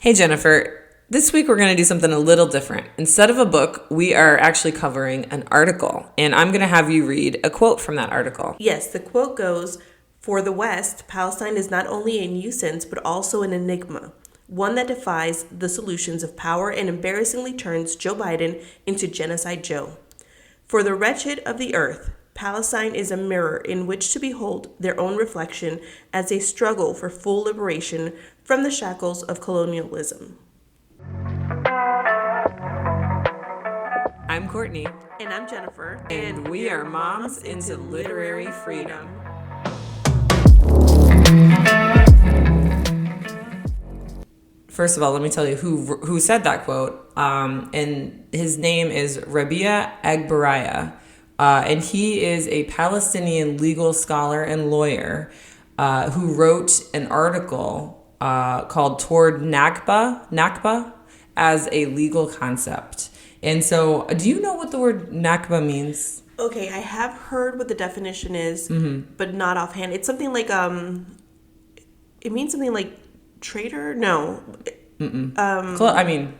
Hey, Jennifer. This week we're going to do something a little different. Instead of a book, we are actually covering an article, and I'm going to have you read a quote from that article. Yes, the quote goes, "For the West, Palestine is not only a nuisance, but also an enigma, one that defies the solutions of power and embarrassingly turns Joe Biden into Genocide Joe. For the wretched of the earth, Palestine is a mirror in which to behold their own reflection as they struggle for full liberation from the shackles of colonialism." I'm Courtney. And I'm Jennifer. And we are Moms into Literary Freedom. First of all, let me tell you who said that quote. And his name is Rabia Agbaraya. And he is a Palestinian legal scholar and lawyer who wrote an article called Toward Nakba as a legal concept. And so, do you know what the word Nakba means? Okay, I have heard what the definition is, but not offhand. It's something like it means something like traitor. No, I mean,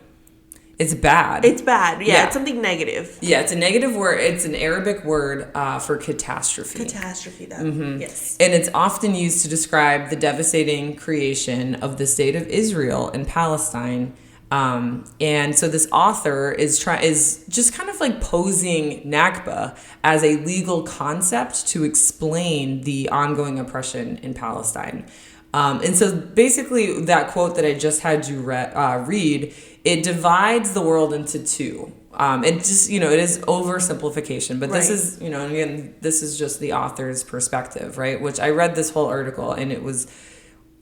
it's bad. it's bad. Yeah, it's something negative. Yeah, it's a negative word. It's an Arabic word for catastrophe. Catastrophe. Yes. And it's often used to describe the devastating creation of the state of Israel in Palestine. And so this author is just kind of like posing Nakba as a legal concept to explain the ongoing oppression in Palestine. And so basically that quote that I just had you read, it divides the world into two. It just, it is oversimplification, but this is, and again, this is just the author's perspective, right? Which I read this whole article and it was,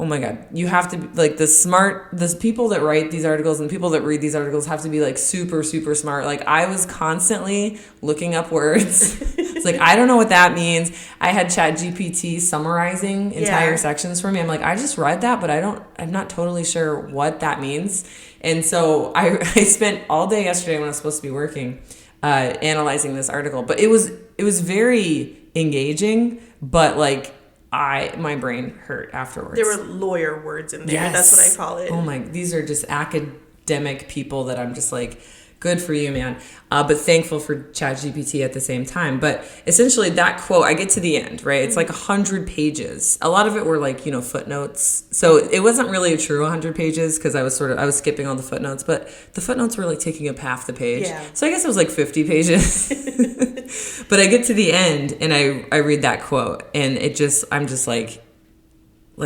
oh my God, you have to be like the people that write these articles and the people that read these articles have to be like super, super smart. Like I was constantly looking up words. It's like, I don't know what that means. I had ChatGPT summarizing entire sections for me. I'm like, I just read that, but I'm not totally sure what that means. And so I spent all day yesterday when I was supposed to be working, analyzing this article, but it was very engaging, but like, my brain hurt afterwards. There were lawyer words in there. Yes. That's what I call it. Oh my, these are just academic people that I'm just like, good for you, man. But thankful for ChatGPT at the same time. But essentially that quote, I get to the end, right? It's like 100 pages. A lot of it were like, footnotes. So it wasn't really a true 100 pages because I was skipping all the footnotes, but the footnotes were like taking up half the page. Yeah. So I guess it was like 50 pages. But I get to the end and I read that quote and I'm just like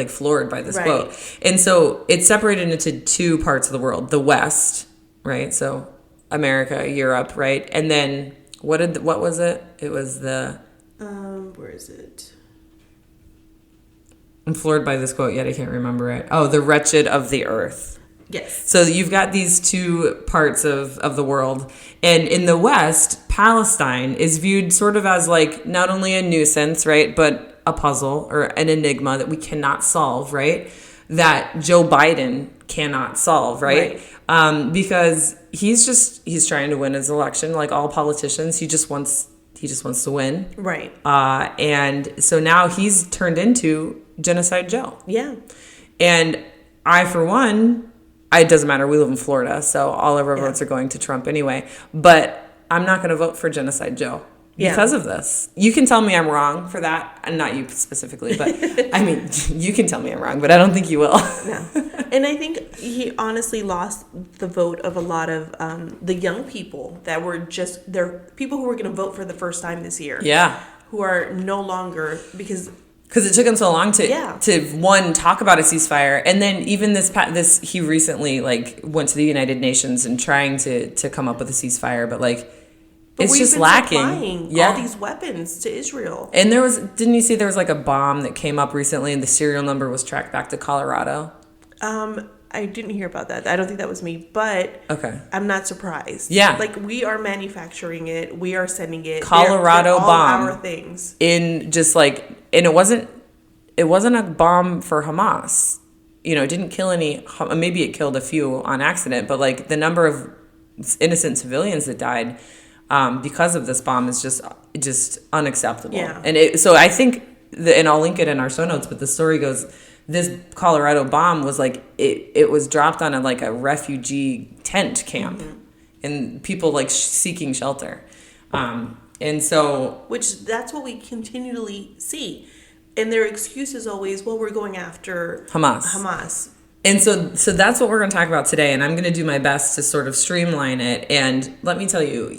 floored by this quote. And so it's separated into two parts of the world, the West, right? So America, Europe, right? And then what was it? It was the where is it? I'm floored by this quote, yet I can't remember it. Oh, the wretched of the earth. Yes. So you've got these two parts of the world. And in the West, Palestine is viewed sort of as like not only a nuisance, right, but a puzzle or an enigma that we cannot solve, right? That Joe Biden cannot solve, right? Because he's trying to win his election like all politicians. He just wants to win. Right. And so now he's turned into Genocide Joe. Yeah. And I, for one, it doesn't matter. We live in Florida, so all of our votes are going to Trump anyway. But I'm not going to vote for Genocide Joe because of this. You can tell me I'm wrong for that. And not you specifically, but I mean, you can tell me I'm wrong, but I don't think you will. No. And I think he honestly lost the vote of a lot of the young people that were they're people who were going to vote for the first time this year. Yeah. Who are no longer, because it took him so long to one, talk about a ceasefire, and then even this he recently like went to the United Nations and trying to come up with a ceasefire, but it's just lacking. Supplying all these weapons to Israel. And didn't you see there was like a bomb that came up recently and the serial number was tracked back to Colorado? I didn't hear about that. I don't think that was me, but okay. I'm not surprised. Yeah. Like we are manufacturing it. We are sending it. Colorado they're bomb. all our things. In just like, and it wasn't a bomb for Hamas. It didn't kill any, maybe it killed a few on accident, but like the number of innocent civilians that died because of this bomb is just unacceptable. Yeah. And so I think, and I'll link it in our show notes, but the story goes this Colorado bomb was like, it was dropped on a refugee tent camp, and people like seeking shelter. And so, which that's what we continually see. And their excuse is always, well, we're going after Hamas. And so that's what we're going to talk about today. And I'm going to do my best to sort of streamline it. And let me tell you,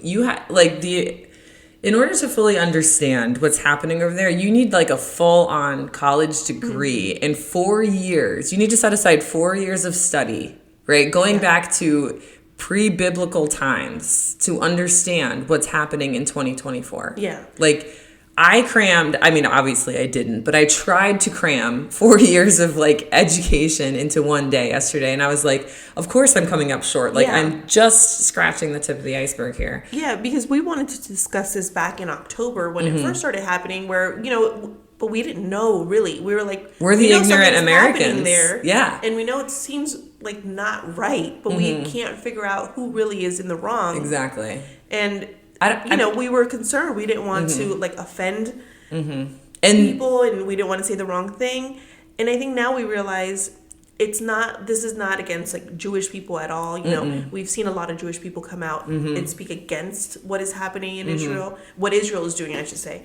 in order to fully understand what's happening over there, you need like a full-on college degree in 4 years. You need to set aside 4 years of study, right? Going back to pre-biblical times to understand what's happening in 2024. Yeah. Like, I crammed, I mean, obviously I didn't, but I tried to cram 4 years of like education into one day yesterday. And I was like, of course I'm coming up short. Like, I'm just scratching the tip of the iceberg here. Yeah, because we wanted to discuss this back in October when it first started happening, where, but we didn't know really. We were like, we're the ignorant Americans there. Yeah. And we know it seems like not right, but we can't figure out who really is in the wrong. Exactly. And we were concerned. We didn't want to like offend people, and we didn't want to say the wrong thing. And I think now we realize this is not against like Jewish people at all. We've seen a lot of Jewish people come out and speak against what is happening in Israel, what Israel is doing, I should say.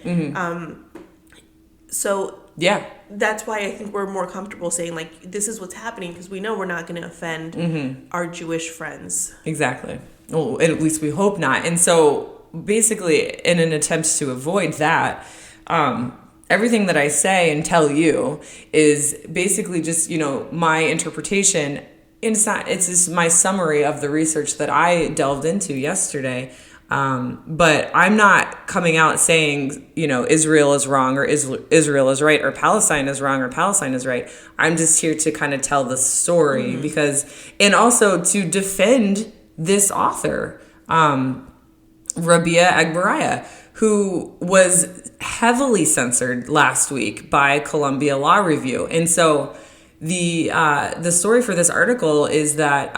So yeah, that's why I think we're more comfortable saying like, this is what's happening, because we know we're not going to offend our Jewish friends. Exactly. Well, at least we hope not. And so basically, in an attempt to avoid that, everything that I say and tell you is basically just, my interpretation. It's just my summary of the research that I delved into yesterday. But I'm not coming out saying, Israel is wrong or Israel is right, or Palestine is wrong or Palestine is right. I'm just here to kind of tell the story and also to defend this author, Rabia Agbaraya, who was heavily censored last week by Columbia Law Review. And so the story for this article is that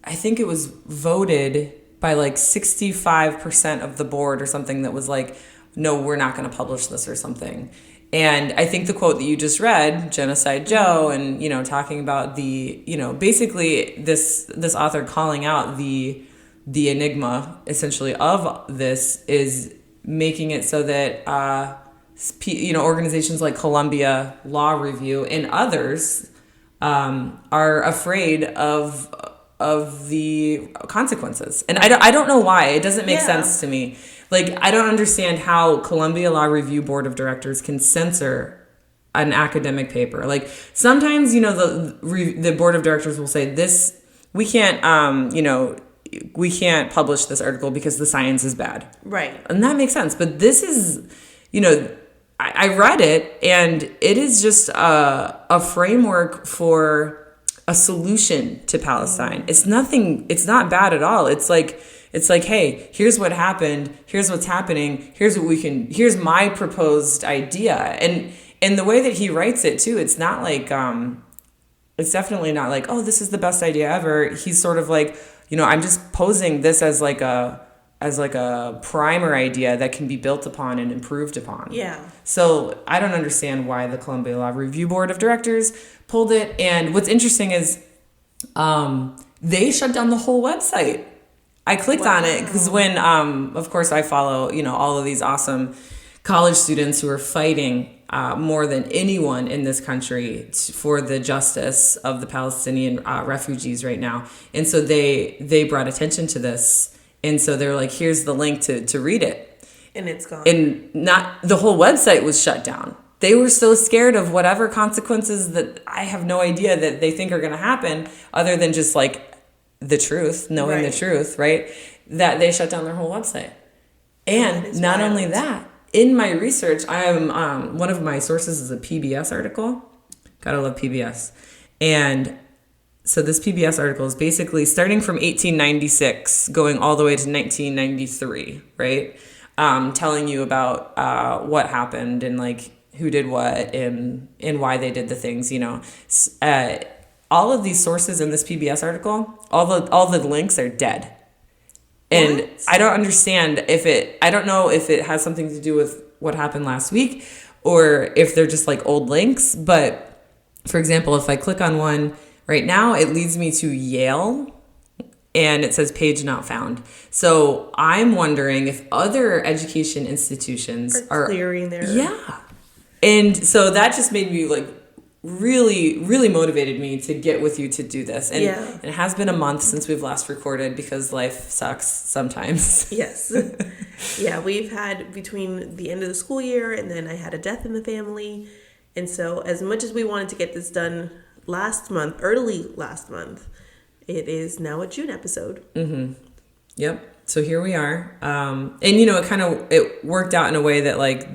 I think it was voted by like 65% of the board or something that was like, no, we're not going to publish this or something. And I think the quote that you just read, Genocide Joe, and, talking about basically this author calling out the enigma essentially of this is making it so that, organizations like Columbia Law Review and others are afraid of the consequences. And I don't know why. It doesn't make sense to me. Like, I don't understand how Columbia Law Review Board of Directors can censor an academic paper. Like, sometimes, the board of directors will say this, we can't publish this article because the science is bad. Right. And that makes sense. But this is, I read it, and it is just a framework for a solution to Palestine. It's not bad at all. It's like, hey, here's what happened. Here's what's happening. Here's my proposed idea. And the way that he writes it too, it's not like, it's definitely not like, oh, this is the best idea ever. He's sort of like, I'm just posing this as like a primer idea that can be built upon and improved upon. Yeah. So I don't understand why the Columbia Law Review Board of Directors pulled it. And what's interesting is they shut down the whole website. I clicked on it because when, of course, I follow, all of these awesome college students who are fighting more than anyone in this country for the justice of the Palestinian refugees right now. And so they brought attention to this. And so they're like, here's the link to read it. And it's gone. And the whole website was shut down. They were so scared of whatever consequences that I have no idea that they think are going to happen, other than just like the truth, knowing the truth, right? That they shut down their whole website. And not only that, in my research, I am one of my sources is a PBS article. Gotta love PBS. And so this PBS article is basically starting from 1896, going all the way to 1993, right? Telling you about what happened and like who did what and why they did the things, all of these sources in this PBS article, all the links are dead. And what? I don't understand I don't know if it has something to do with what happened last week, or if they're just like old links. But for example, if I click on one right now, it leads me to Yale and it says page not found. So I'm wondering if other education institutions are clearing their... Yeah. And so that just made me like really, really motivated me to get with you to do this. And it has been a month since we've last recorded because life sucks sometimes. Yes. Yeah, we've had between the end of the school year and then I had a death in the family. And so as much as we wanted to get this done early last month, it is now a June episode. Mm-hmm. Yep. So here we are. And, you know, it worked out in a way that like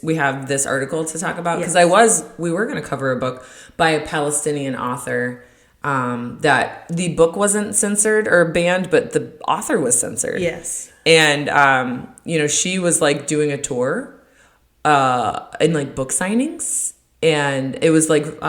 we have this article to talk about because we were going to cover a book by a Palestinian author that the book wasn't censored or banned, but the author was censored. Yes. And, you know, she was like doing a tour and like book signings. And it was like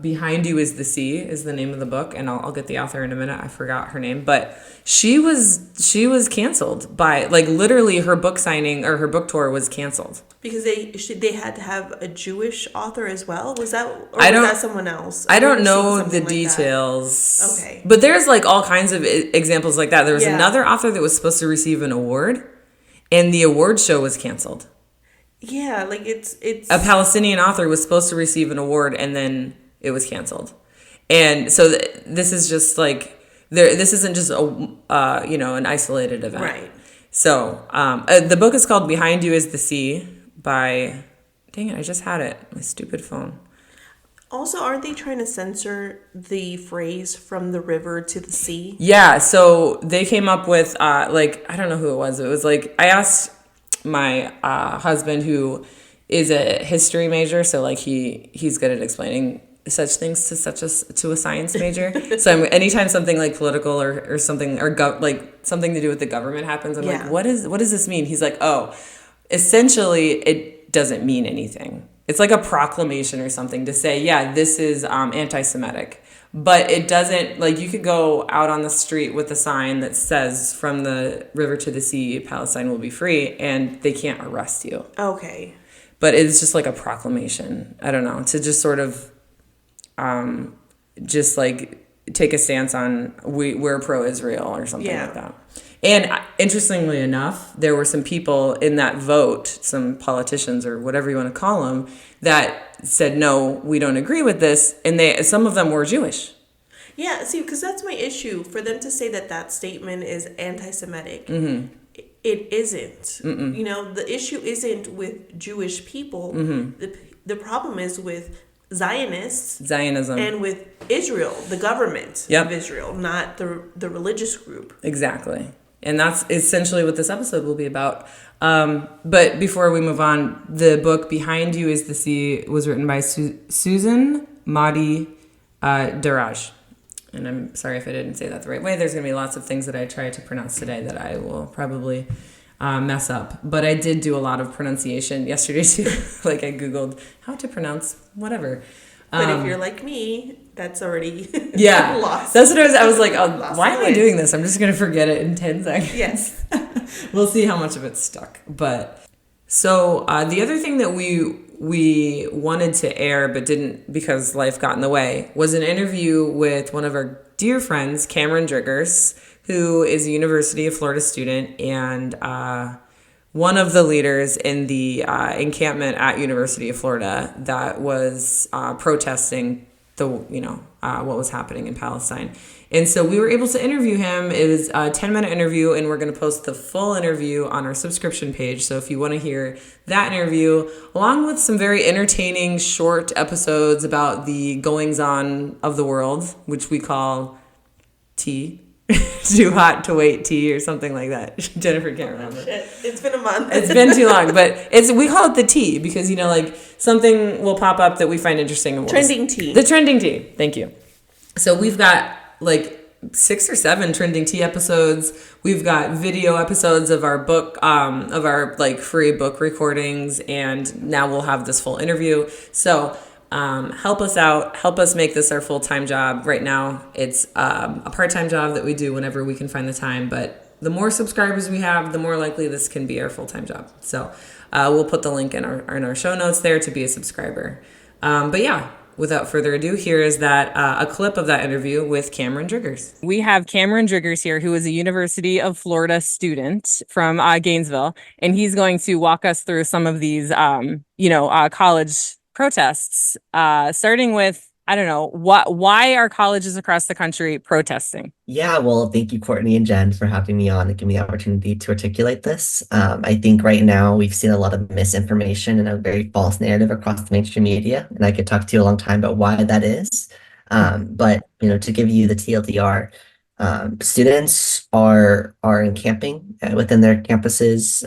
Behind You is the Sea is the name of the book, and I'll get the author in a minute. I forgot her name, but she was canceled by like literally her book signing or her book tour was canceled because they had to have a Jewish author as well. Was that someone else? I don't know the details. Like okay, but there's like all kinds of examples like that. There was another author that was supposed to receive an award, and the award show was canceled. Yeah, like it's a Palestinian author was supposed to receive an award and then it was canceled. And so this is just like this isn't just a you know, an isolated event. Right. So the book is called Behind You is the Sea by, dang it, I just had it, my stupid phone. Also, aren't they trying to censor the phrase from the river to the sea? Yeah, so they came up with like, I don't know who it was. It was like, I asked my husband, who is a history major, so like he's good at explaining such things to a science major. So anytime something like political or something or like something to do with the government happens, I'm like, what does this mean? He's like, oh, essentially it doesn't mean anything. It's like a proclamation or something to say, yeah, this is anti-Semitic. But it doesn't, like, you could go out on the street with a sign that says, from the river to the sea, Palestine will be free, and they can't arrest you. Okay. But it's just like a proclamation. I don't know, to just sort of just like take a stance on we're pro-Israel or something like that. And interestingly enough, there were some people in that vote, some politicians or whatever you want to call them, that said, no, we don't agree with this. And some of them were Jewish. Yeah, see, because that's my issue. For them to say that statement is anti-Semitic, it isn't. Mm-mm. You know, the issue isn't with Jewish people. Mm-hmm. The problem is with Zionism, and with Israel, the government of Israel, not the religious group. Exactly. And that's essentially what this episode will be about. But before we move on, the book Behind You is the Sea was written by Susan Mahdi Daraj. And I'm sorry if I didn't say that the right way. There's going to be lots of things that I try to pronounce today that I will probably mess up. But I did do a lot of pronunciation yesterday too. Like I Googled how to pronounce whatever. But if you're like me, that's already lost. That's what I was like, why am I doing this? I'm just going to forget it in 10 seconds. Yes. We'll see how much of it's stuck. But so the other thing that we wanted to air but didn't because life got in the way was an interview with one of our dear friends, Cameron Driggers, who is a University of Florida student and one of the leaders in the encampment at University of Florida that was protesting what was happening in Palestine. And so we were able to interview him. It was a 10-minute interview, and we're going to post the full interview on our subscription page. So if you want to hear that interview, along with some very entertaining short episodes about the goings-on of the world, which we call tea, too hot to wait tea or something like that. Jennifer can't remember. Shit. It's been a month. It's been too long, but we call it the tea because, like something will pop up that we find interesting. And trending tea. The trending tea. Thank you. So we've got like 6 or 7 trending tea episodes. We've got video episodes of our book, of our like free book recordings. And now we'll have this full interview. So help us out. Help us make this our full-time job. Right now, it's a part-time job that we do whenever we can find the time. But the more subscribers we have, the more likely this can be our full-time job. So we'll put the link in our show notes there to be a subscriber. But yeah, without further ado, here is that a clip of that interview with Cameron Driggers. We have Cameron Driggers here, who is a University of Florida student from Gainesville, and he's going to walk us through some of these, college protests, starting with, I don't know, why are colleges across the country protesting? Yeah, well, thank you, Courtney and Jen, for having me on and giving me the opportunity to articulate this. I think right now we've seen a lot of misinformation and a very false narrative across the mainstream media, and I could talk to you a long time about why that is. But to give you the TLDR, students are encamping within their campuses.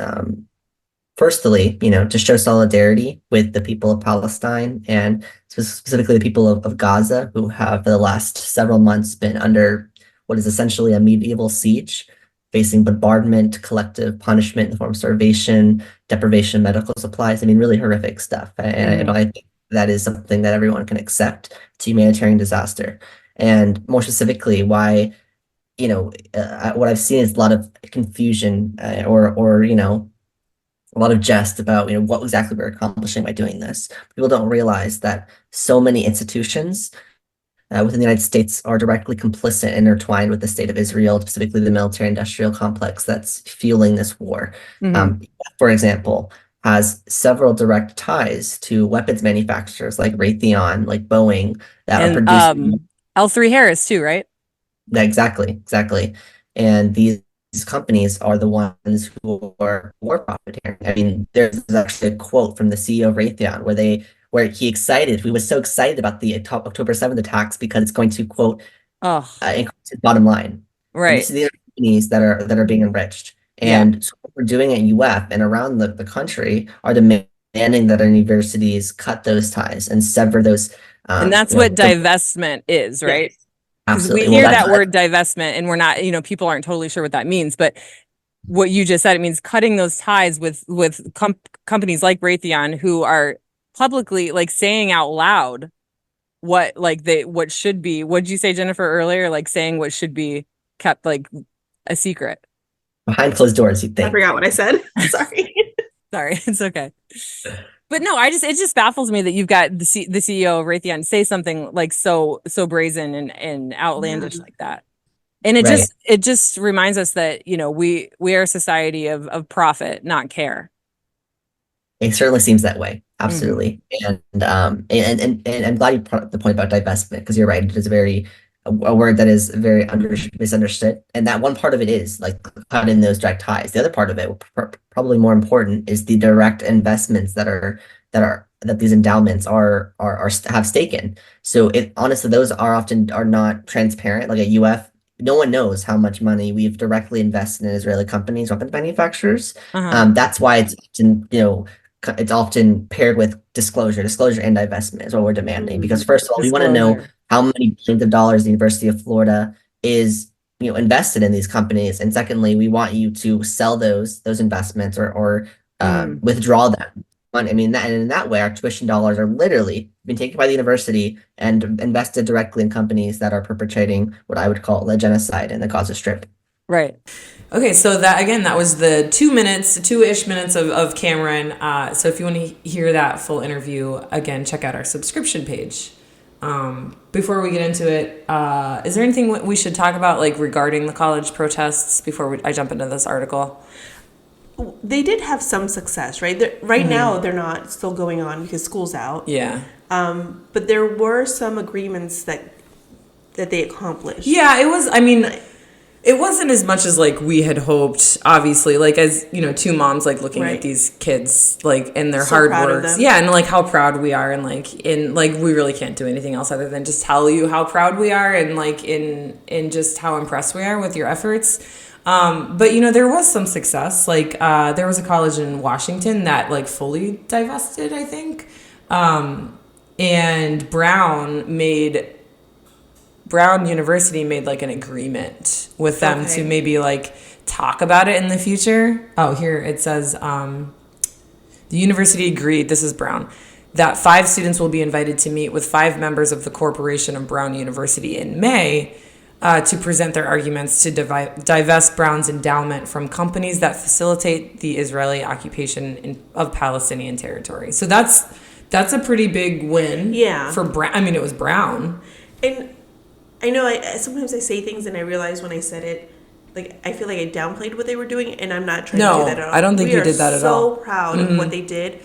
Firstly, to show solidarity with the people of Palestine and specifically the people of Gaza, who have for the last several months been under what is essentially a medieval siege, facing bombardment, collective punishment in the form of starvation, deprivation of medical supplies. I mean, really horrific stuff. And I think that is something that everyone can accept. It's a humanitarian disaster. And more specifically, why, what I've seen is a lot of confusion or a lot of jest about what exactly we're accomplishing by doing this. People don't realize that so many institutions within the United States are directly complicit and intertwined with the state of Israel, specifically the military-industrial complex that's fueling this war. For example, has several direct ties to weapons manufacturers like Raytheon, like Boeing, that are producing L3 Harris too, right? Exactly. And these companies are the ones who are more profiteering. I mean, there's actually a quote from the CEO of Raytheon where he was so excited about the October 7th attacks because it's going to, quote, increase his bottom line. Right. And these are companies that are being enriched. And so what we're doing at UF and around the country are demanding that our universities cut those ties and sever those. And that's what divestment is, right? Yes. Absolutely. We hear that word divestment and we're not, people aren't totally sure what that means, but what you just said, it means cutting those ties with companies like Raytheon, who are publicly saying out loud what should be, what did you say, Jennifer, earlier? Saying what should be kept a secret. Behind closed doors, you'd think. I forgot what I said. Sorry. Sorry, it's okay. But no, it just baffles me that you've got the CEO of Raytheon say something so brazen and outlandish like that. And it just reminds us that, we are a society of profit, not care. It certainly seems that way. Absolutely. And I'm glad you brought up the point about divestment, because you're right. It is a word that is very misunderstood. And that one part of it is cut in those direct ties. The other part of it, probably more important, is the direct investments that these endowments have stake in. So honestly, those are not transparent. Like at UF, no one knows how much money we've directly invested in Israeli companies, weapons manufacturers. That's why it's often paired with disclosure and divestment is what we're demanding. Because first of all, we want to know how many billions of dollars the University of Florida is invested in these companies, and secondly, we want you to sell those investments or withdraw them. I mean, and in that way, our tuition dollars are literally being taken by the university and invested directly in companies that are perpetrating what I would call a genocide in the Gaza Strip. Right. Okay, so that was the 2-ish minutes of Cameron. So if you want to hear that full interview, again, check out our subscription page. Before we get into it, is there anything we should talk about regarding the college protests before I jump into this article? They did have some success, right? Now, they're not still going on because school's out. Yeah. But there were some agreements that they accomplished. Yeah, it was. I mean, it wasn't as much as we had hoped. Obviously, as two moms looking at these kids and their hard work. Yeah, and how proud we are, and we really can't do anything else other than just tell you how proud we are, and in just how impressed we are with your efforts. But there was some success. There was a college in Washington that fully divested, I think. And Brown University made an agreement with them to maybe talk about it in the future. Oh, here it says the university agreed, this is Brown, that 5 students will be invited to meet with 5 members of the corporation of Brown University in May. to present their arguments to divest Brown's endowment from companies that facilitate the Israeli occupation of Palestinian territory. So that's a pretty big win. Yeah. For Brown. I mean, it was Brown. And I know sometimes I say things and I realize when I said it, like, I feel like I downplayed what they were doing, and I'm not trying to do that at all. I don't think you did that at all. We are so proud of what they did.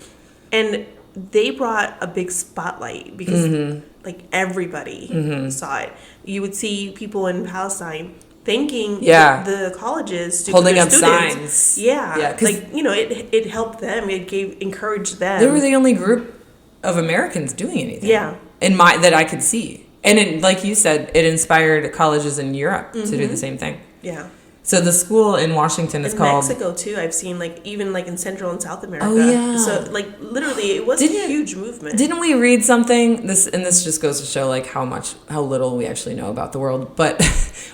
And they brought a big spotlight because, like, everybody saw it. You would see people in Palestine thanking the colleges, holding up students. signs. Yeah. Like, you know, it helped them. It encouraged them. They were the only group of Americans doing anything. Yeah. That I could see. And it, like you said, it inspired colleges in Europe to do the same thing. Yeah. So the school in Washington is called... Mexico, too. I've seen, like, even, like, in Central and South America. Oh, yeah. So, like, literally, it was a huge movement. Didn't we read something? This just goes to show, like, how little we actually know about the world. But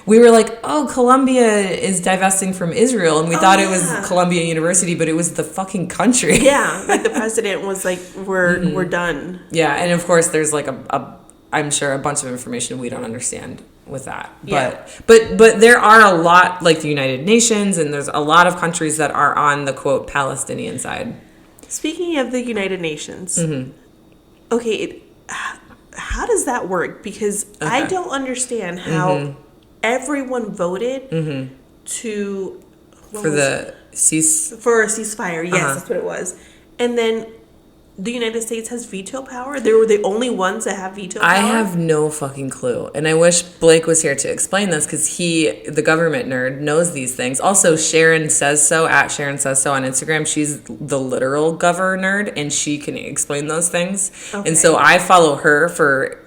we were like, oh, Columbia is divesting from Israel. And we thought it was Columbia University, but it was the fucking country. Yeah. Like, the president was like, we're done. Yeah. And, of course, there's, like, I'm sure a bunch of information we don't understand with that. But there are a lot, like the United Nations, and there's a lot of countries that are on the, quote, Palestinian side. Speaking of the United Nations, okay, how does that work? Because I don't understand how everyone voted for a ceasefire. Yes, that's what it was. And then the United States has veto power? They were the only ones that have veto power? I have no fucking clue. And I wish Blake was here to explain this because he, the government nerd, knows these things. Also, Sharon Says So, at Sharon Says So on Instagram, she's the literal governor nerd and she can explain those things. Okay. And so I follow her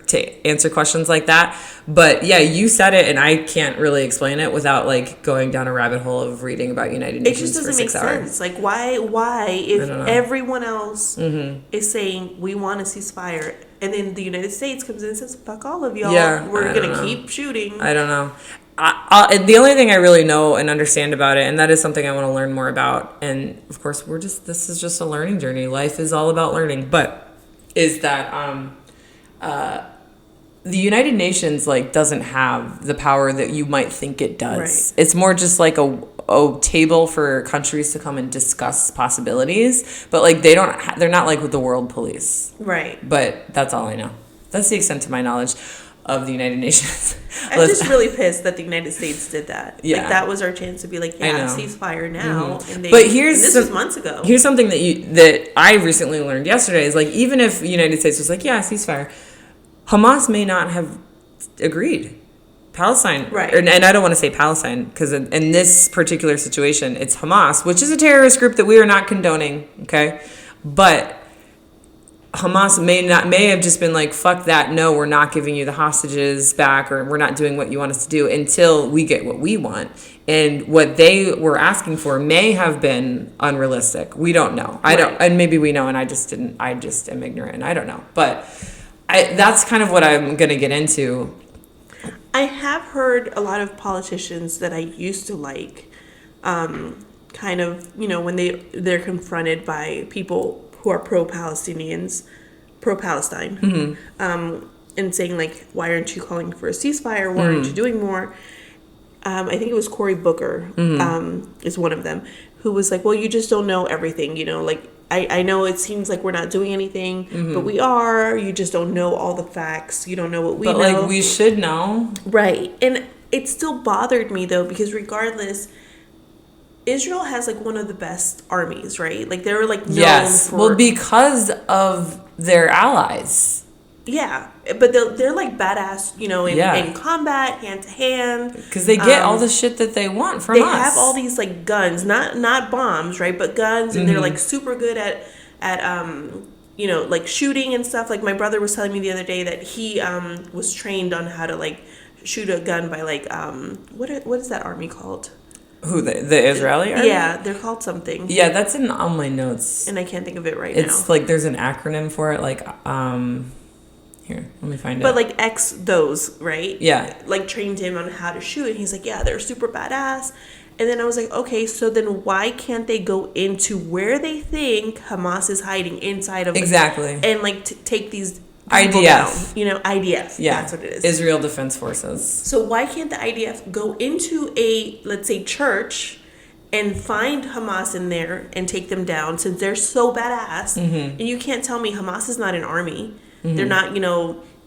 to answer questions like that. But yeah, you said it and I can't really explain it without like going down a rabbit hole of reading about United Nations for 6 hours. It just doesn't make sense. Like why if everyone else is saying we want a ceasefire and then the United States comes in and says fuck all of y'all, we're going to keep shooting. I don't know. The only thing I really know and understand about it, and that is something I want to learn more about, and of course this is just a learning journey. Life is all about learning, but is that the United Nations like doesn't have the power that you might think it does. Right. It's more just like a table for countries to come and discuss possibilities, but like they're not like with the world police. Right. But that's all I know. That's the extent of my knowledge of the United Nations. I'm just really pissed that the United States did that. Yeah. Like that was our chance to be like, ceasefire now. And this was months ago. Here's something that I recently learned yesterday is like even if the United States was like, yeah, ceasefire, Hamas may not have agreed. Palestine, right? And I don't want to say Palestine because in this particular situation, it's Hamas, which is a terrorist group that we are not condoning. Okay, but Hamas may have just been like, fuck that, no, we're not giving you the hostages back, or we're not doing what you want us to do until we get what we want. And what they were asking for may have been unrealistic. We don't know. I don't, and maybe we know, and I just am ignorant, and I don't know, but. That's kind of what I'm going to get into. I have heard a lot of politicians that I used to like, kind of, you know, when they're confronted by people who are pro-Palestine, and saying, like, why aren't you calling for a ceasefire? Why aren't you doing more? I think it was Cory Booker is one of them, who was like, well, you just don't know everything, you know, like, I know it seems like we're not doing anything, but we are. You just don't know all the facts. You don't know what we know. But, like, we should know. Right. And it still bothered me, though, because regardless, Israel has, like, one of the best armies, right? Like, they're, like, known for... Well, because of their allies. Yeah. But they're like, badass, you know, in combat, hand-to-hand. Because they get all the shit that they want from us. They have all these, like, guns. Not bombs, right? But guns. And they're, like, super good at you know, like, shooting and stuff. Like, my brother was telling me the other day that he was trained on how to, like, shoot a gun by, like, what is that army called? Who, the Israeli army? Yeah, they're called something. Yeah, that's in all my notes. And I can't think of it now. It's, like, there's an acronym for it, like, Here, let me find it. But, like, those, right? Yeah. Like, trained him on how to shoot. And he's like, yeah, they're super badass. And then I was like, okay, so then why can't they go into where they think Hamas is hiding inside of... Exactly. And, like, take these people IDF. down. IDF. Yeah, That's what it is. Israel Defense Forces. So why can't the IDF go into a, let's say, church and find Hamas in there and take them down, since they're so badass? And you can't tell me Hamas is not an army. They're not,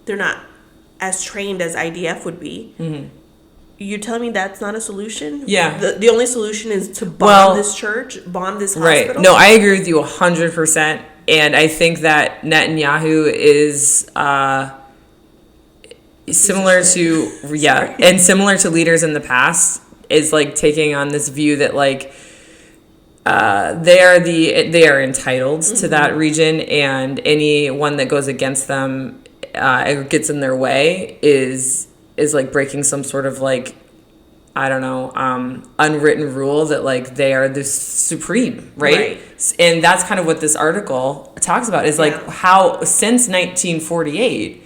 they're not as trained as IDF would be. You're telling me that's not a solution? Yeah. The only solution is to bomb this church, bomb this hospital? Right. No, I agree with you 100%. And I think that Netanyahu is similar to, and similar to leaders in the past, is like taking on this view that like they are entitled to that region, and anyone that goes against them, gets in their way, is like breaking some sort of like, I don't know, unwritten rule that like they are the supreme, right? And that's kind of what this article talks about, is like how since 1948,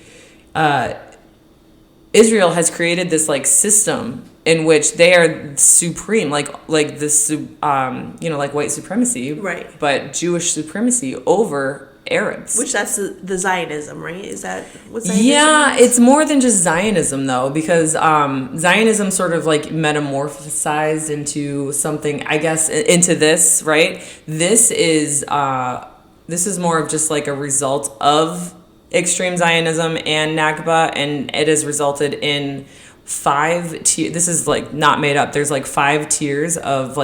Israel has created this like system in which they are supreme, like this, like white supremacy, right? But Jewish supremacy over Arabs. Which that's the Zionism, right? Is that what Zionism is? It's more than just Zionism though, because Zionism sort of like metamorphosized into something, I guess, into this, right? This is more of just like a result of extreme Zionism and Nakba, and it has resulted in 5 tiers. This is like not made up. There's like 5 tiers of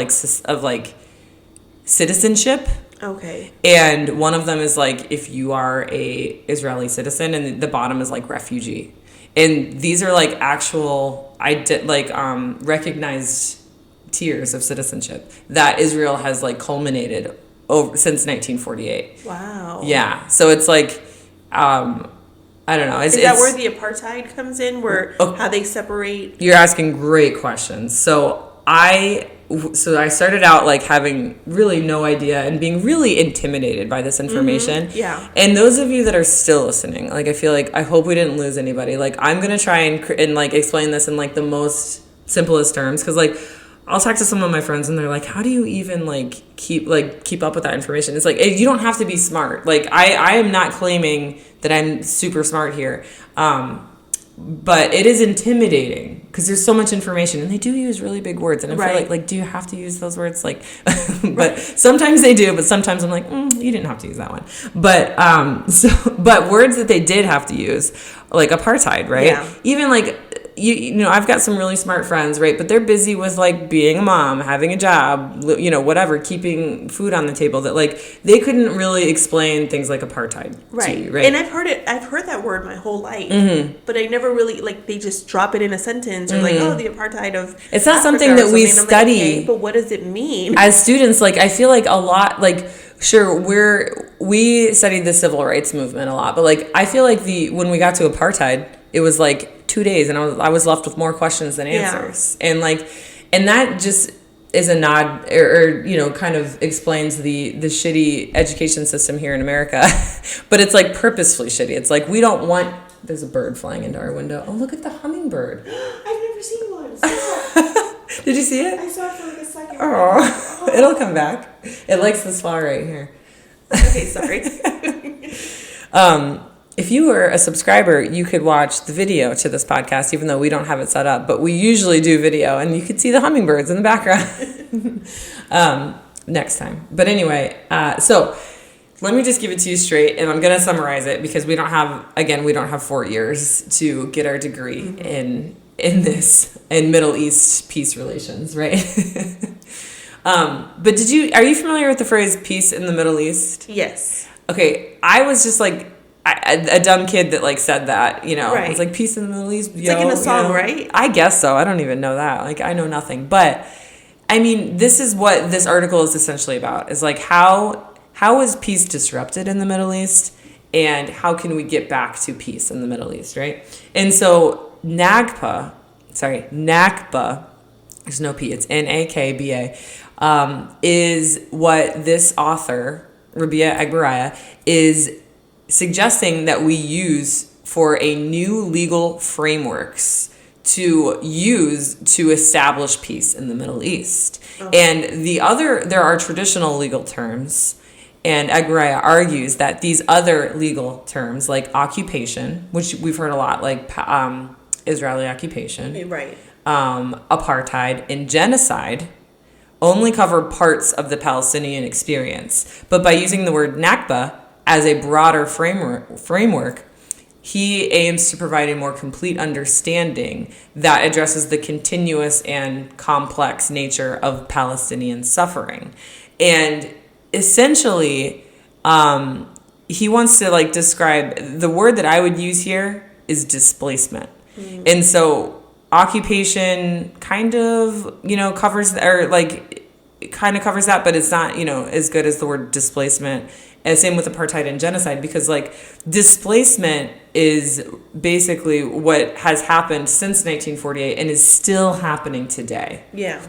citizenship. Okay. And one of them is like if you are a Israeli citizen, and the bottom is like refugee. And these are like actual recognized tiers of citizenship that Israel has like culminated over since 1948. Wow. Yeah. So it's like I don't know. Is that where the apartheid comes in, where how they separate? You're asking great questions. So I started out like having really no idea and being really intimidated by this information. Yeah. And those of you that are still listening, like I feel like I hope we didn't lose anybody. Like I'm gonna try and like explain this in like the most simplest terms, because like I'll talk to some of my friends and they're like, how do you even like keep up with that information? It's like, you don't have to be smart. Like I am not claiming that I'm super smart here. But it is intimidating because there's so much information, and they do use really big words, and I feel like do you have to use those words? Like, but sometimes they do, but sometimes I'm like, you didn't have to use that one. But but words that they did have to use, like apartheid, right? Yeah. Even like you know, I've got some really smart friends, right? But they're busy with like being a mom, having a job, you know, whatever, keeping food on the table, that like they couldn't really explain things like apartheid to you, right? And I've heard that word my whole life, but I never really, like, they just drop it in a sentence or like, the apartheid of it's not Africa something that we study. Like, okay, but what does it mean as students? Like I feel like a lot, like sure we studied the civil rights movement a lot, but like I feel like when we got to apartheid, it was like 2 days, and I was left with more questions than answers. And that just is a nod, or you know, kind of explains the shitty education system here in America. But it's like purposefully shitty. It's like we don't want. There's a bird flying into our window. Oh, look at the hummingbird. I've never seen one. Did you see it? I saw it for like a second. Oh, it'll come back. It likes this flower right here. Okay, sorry. If you were a subscriber, you could watch the video to this podcast, even though we don't have it set up. But we usually do video, and you could see the hummingbirds in the background next time. But anyway, so let me just give it to you straight, and I'm going to summarize it because we don't have 4 years to get our degree in Middle East peace relations, right? But are you familiar with the phrase peace in the Middle East? Yes. Okay, I was just like a dumb kid that like said that, you know. Right. It's like peace in the Middle East. It's like in a song, you know? right? I guess so. I don't even know that. Like I know nothing. But I mean, this is what this article is essentially about. Is like how is peace disrupted in the Middle East, and how can we get back to peace in the Middle East, right? And so Nakba, there's no P, it's Nakba, is what this author, Rabia Agbaraya, is suggesting that we use for a new legal frameworks to use to establish peace in the Middle East. Okay. And there are traditional legal terms, And Egbariah argues that these other legal terms, like occupation, which we've heard a lot, like Israeli occupation, Right. Apartheid, and genocide, only cover parts of the Palestinian experience. But by using the word Nakba as a broader framework, he aims to provide a more complete understanding that addresses the continuous and complex nature of Palestinian suffering. And essentially, he wants to like describe, the word that I would use here is displacement. Mm-hmm. And so occupation kind of, covers, or like kind of covers that, but it's not, as good as the word displacement. And same with apartheid and genocide, because like displacement is basically what has happened since 1948 and is still happening today. Yeah.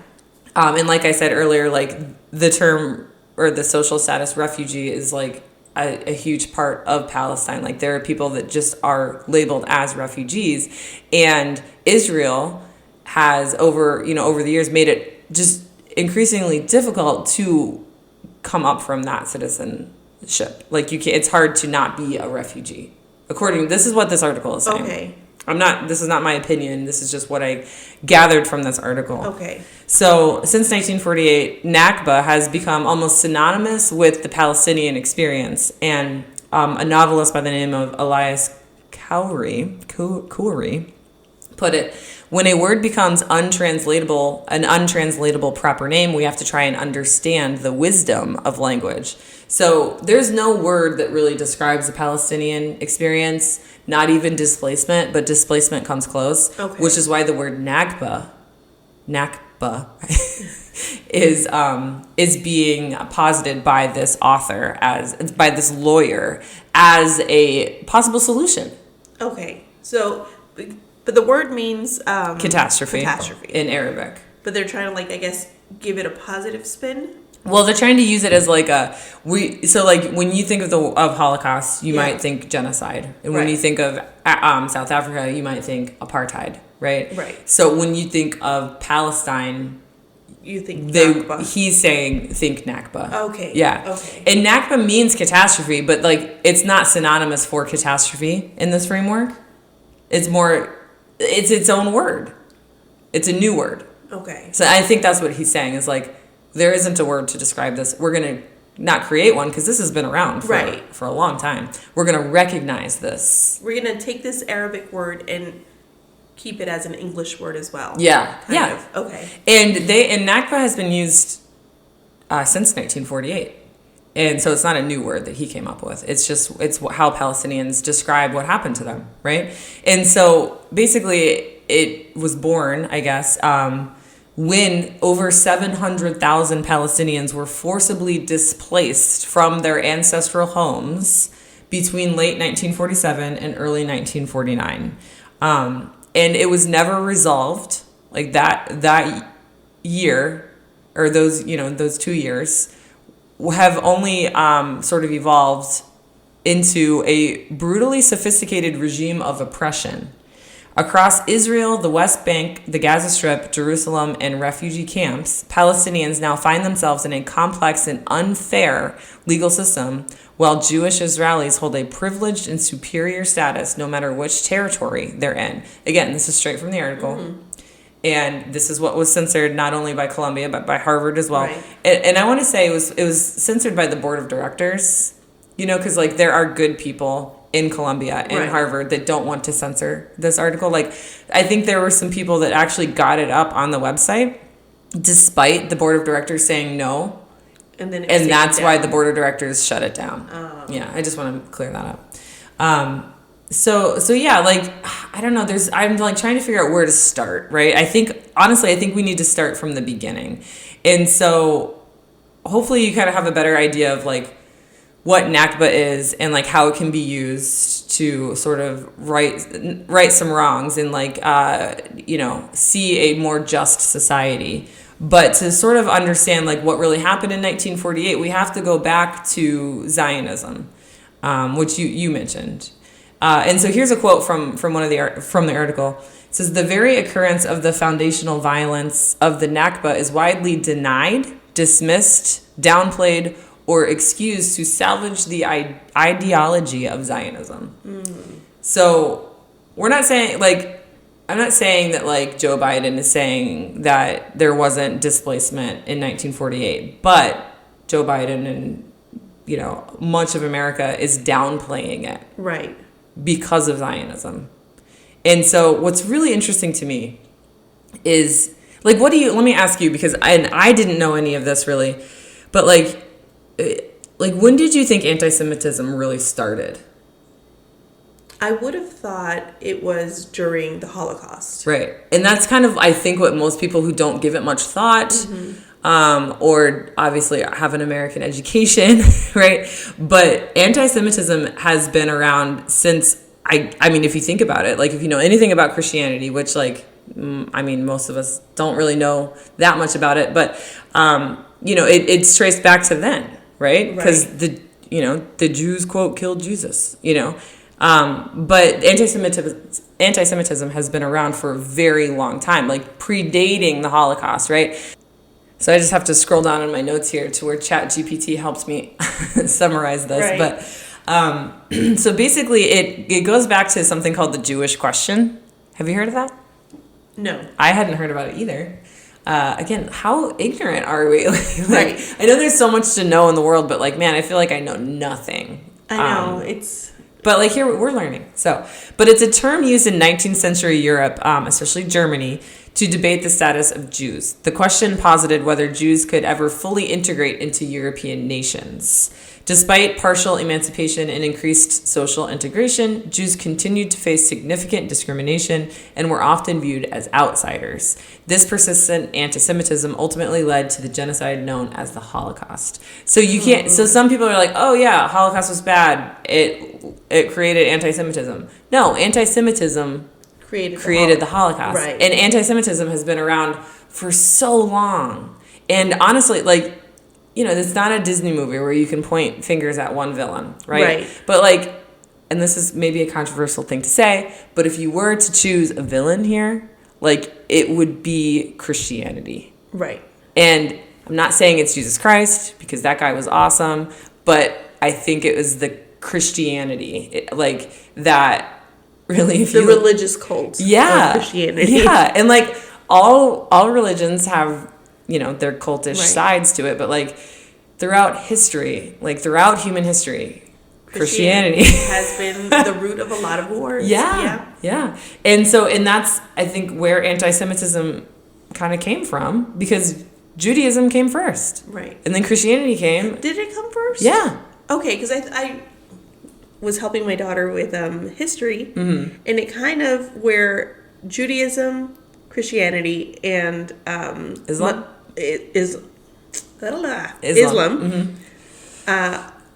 And like I said earlier, like the term or the social status refugee is like a huge part of Palestine. Like there are people that just are labeled as refugees, and Israel has over the years made it just increasingly difficult to come up from that citizenship. Like it's hard to not be a refugee. This is what this article is saying. Okay. This is not my opinion. This is just what I gathered from this article. Okay. So since 1948, Nakba has become almost synonymous with the Palestinian experience. And a novelist by the name of Elias Khoury put it, when a word becomes an untranslatable proper name, we have to try and understand the wisdom of language. So there's no word that really describes the Palestinian experience, not even displacement, but displacement comes close, okay. Which is why the word Nakba is being posited by this author, by this lawyer, as a possible solution. Okay, so, but the word means catastrophe in Arabic. But they're trying to, like, I guess, give it a positive spin. Well, they're trying to use it as like when you think of Holocaust, you might think genocide, and when you think of South Africa, you might think apartheid, right? Right. So when you think of Palestine, you think Nakba. He's saying think Nakba. Okay. Yeah. Okay. And Nakba means catastrophe, but like it's not synonymous for catastrophe in this framework. It's its own word. It's a new word. Okay. So I think that's what he's saying is like, there isn't a word to describe this. We're going to not create one because this has been around for a long time. We're going to recognize this. We're going to take this Arabic word and keep it as an English word as well. Yeah. Kind of. Okay. And Nakba has been used since 1948. And so it's not a new word that he came up with. It's how Palestinians describe what happened to them, right? And so basically it was born, I guess, when over 700,000 Palestinians were forcibly displaced from their ancestral homes between late 1947 and early 1949. And it was never resolved, like that year, or those 2 years, have only sort of evolved into a brutally sophisticated regime of oppression. Across Israel, the West Bank, the Gaza Strip, Jerusalem, and refugee camps, Palestinians now find themselves in a complex and unfair legal system, while Jewish Israelis hold a privileged and superior status no matter which territory they're in. Again, this is straight from the article. Mm-hmm. And this is what was censored not only by Columbia, but by Harvard as well. Right. And I want to say it was censored by the board of directors, because like there are good people in Columbia and Harvard that don't want to censor this article. Like, I think there were some people that actually got it up on the website despite the board of directors saying no. And that's why the board of directors shut it down. Yeah, I just want to clear that up. So yeah, like, I don't know, I'm like trying to figure out where to start, right? I think we need to start from the beginning. And so hopefully you kind of have a better idea of like what Nakba is and like how it can be used to sort of right some wrongs and like see a more just society. But to sort of understand like what really happened in 1948, we have to go back to Zionism, which you mentioned. And so here's a quote from the article. It says, "The very occurrence of the foundational violence of the Nakba is widely denied, dismissed, downplayed, or excuse to salvage the ideology of Zionism. So we're not saying, like, I'm not saying that, like, Joe Biden is saying that there wasn't displacement in 1948, but Joe Biden and, you know, much of America is downplaying it. Right. Because of Zionism. And so what's really interesting to me is, like, let me ask you, because I didn't know any of this really, but like when did you think anti-Semitism really started? I would have thought it was during the Holocaust. Right. And that's kind of, I think, what most people who don't give it much thought, or obviously have an American education, right? But anti-Semitism has been around since, I mean, if you think about it, like, if you know anything about Christianity, which, like, I mean, most of us don't really know that much about it, but, you know, it's traced back to then, right? Because the Jews, quote, killed Jesus, you know. But anti-Semitism has been around for a very long time, like predating the Holocaust, right? So I just have to scroll down in my notes here to where ChatGPT helps me summarize this. Right. But so basically it goes back to something called the Jewish question. Have you heard of that? No. I hadn't heard about it either. Again, how ignorant are we? Right. I know there's so much to know in the world, but, like, man, I feel like I know nothing. I know, But, like, here we're learning. But it's a term used in 19th century Europe, especially Germany, to debate the status of Jews. The question posited whether Jews could ever fully integrate into European nations. Despite partial emancipation and increased social integration, Jews continued to face significant discrimination and were often viewed as outsiders. This persistent anti-Semitism ultimately led to the genocide known as the Holocaust. So you can't. So some people are like, "Oh yeah, Holocaust was bad. It created anti-Semitism." No, anti-Semitism created the Holocaust. Right. And anti-Semitism has been around for so long. And honestly, like, you know, it's not a Disney movie where you can point fingers at one villain, right? But, like, and this is maybe a controversial thing to say, but if you were to choose a villain here, like, it would be Christianity. Right. And I'm not saying it's Jesus Christ, because that guy was awesome, but I think it was the Christianity, like, that really, if the religious cult of Christianity. Yeah, and, like, all religions have, you know, their cultish sides to it, but, like, throughout history, like, throughout human history, Christianity has been the root of a lot of wars. Yeah. And so, and that's, I think, where anti-Semitism kind of came from, because Judaism came first. Right. And then Christianity came. Did it come first? Yeah. Okay, because I was helping my daughter with history, and it kind of where Judaism, Christianity, and Islam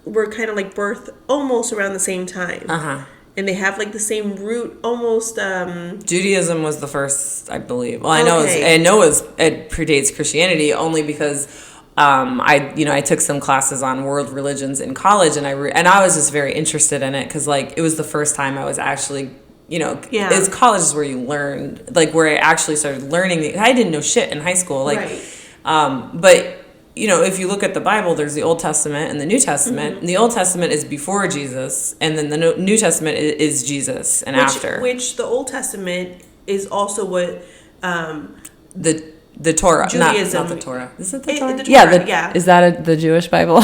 were kind of like birthed almost around the same time. And they have, like, the same root almost. Judaism was the first, I believe. Well, I know it predates Christianity only because I took some classes on world religions in college, and I was just very interested in it because, like, it was the first time I was actually, you know, it's college is where you learn, like, where I actually started learning. I didn't know shit in high school, like, but, you know, if you look at the Bible, there's the Old Testament and the New Testament. And the Old Testament is before Jesus, and then the New Testament is Jesus and after. Which the Old Testament is also what the Torah, Judaism, not the Torah. Is it the Torah? The Torah, Is that the Jewish Bible?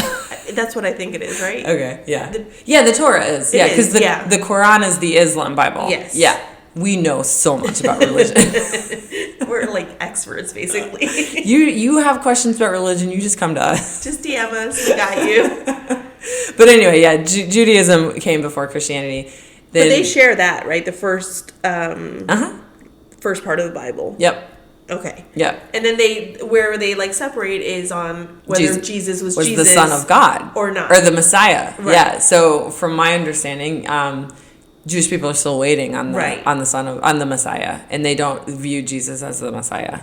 That's what I think it is, right? Okay, yeah. The Torah is. Yeah, because the Quran is the Islam Bible. Yes. Yeah. We know so much about religion. We're, like, experts, basically. You have questions about religion, you just come to us. Just DM us, we got you. But anyway, yeah, Judaism came before Christianity. But they share that, right? The first first part of the Bible. Yep. Okay. Yeah. And then where they like separate is on whether Jesus was the Son of God or not, or the Messiah. Right. Yeah. So from my understanding, Jewish people are still waiting on the Messiah, and they don't view Jesus as the Messiah.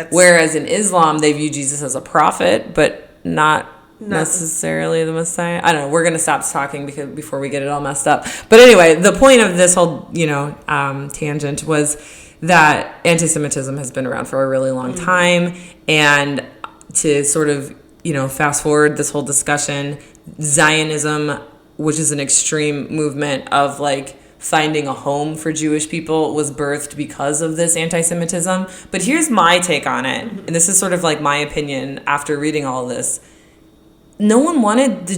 Whereas in Islam, they view Jesus as a prophet, but not necessarily the Messiah. I don't know. We're gonna stop talking before we get it all messed up. But anyway, the point of this whole tangent was that anti-Semitism has been around for a really long time, and to sort of fast forward this whole discussion, Zionism, which is an extreme movement of like finding a home for Jewish people, was birthed because of this anti-Semitism. But here's my take on it, and this is sort of like my opinion after reading all of this. No one wanted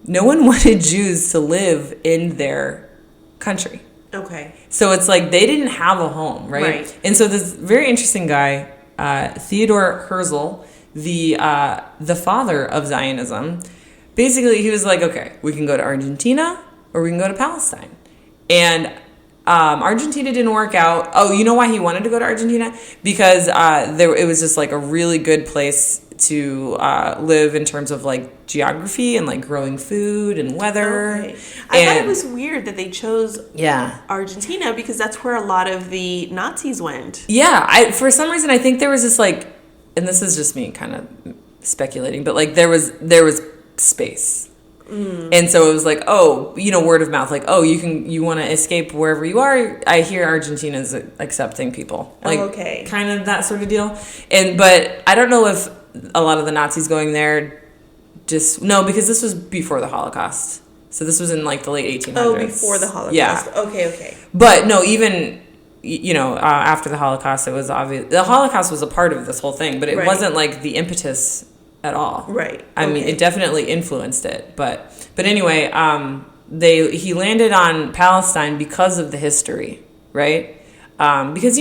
no one wanted Jews to live in their country. Okay. So it's like they didn't have a home, right? And so this very interesting guy, Theodor Herzl, the father of Zionism, basically he was like, okay, we can go to Argentina or we can go to Palestine. And Argentina didn't work out. Oh, you know why he wanted to go to Argentina? Because it was just like a really good place to live in terms of like geography and like growing food and weather. Okay. I thought it was weird that they chose Yeah. Argentina because that's where a lot of the Nazis went. Yeah, for some reason I think there was this like, and this is just me kind of speculating, but like there was space. And so it was like, oh, word of mouth, like, oh, you want to escape wherever you are. I hear Argentina's accepting people, like, okay, kind of that sort of deal. But I don't know if a lot of the Nazis going there because this was before the Holocaust. So this was in like the late 1800s. Oh, before the Holocaust. Yeah. Okay. But no, even after the Holocaust, it was obvious. The Holocaust was a part of this whole thing, but it wasn't like the impetus at all. Right. I mean, it definitely influenced it, but anyway, he landed on Palestine because of the history, right? Because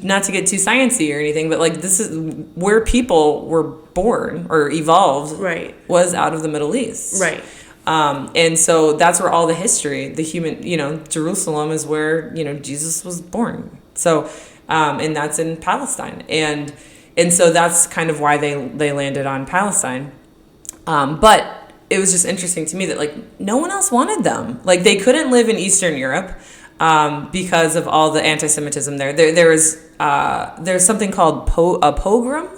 not to get too sciencey or anything, but like this is where people were born or evolved. Right. Was out of the Middle East. Right. And so that's where all the history, the human, Jerusalem is where Jesus was born. So, and that's in Palestine, and so that's kind of why they landed on Palestine. But it was just interesting to me that like no one else wanted them. Like they couldn't live in Eastern Europe because of all the anti-Semitism there. There's something called a pogrom,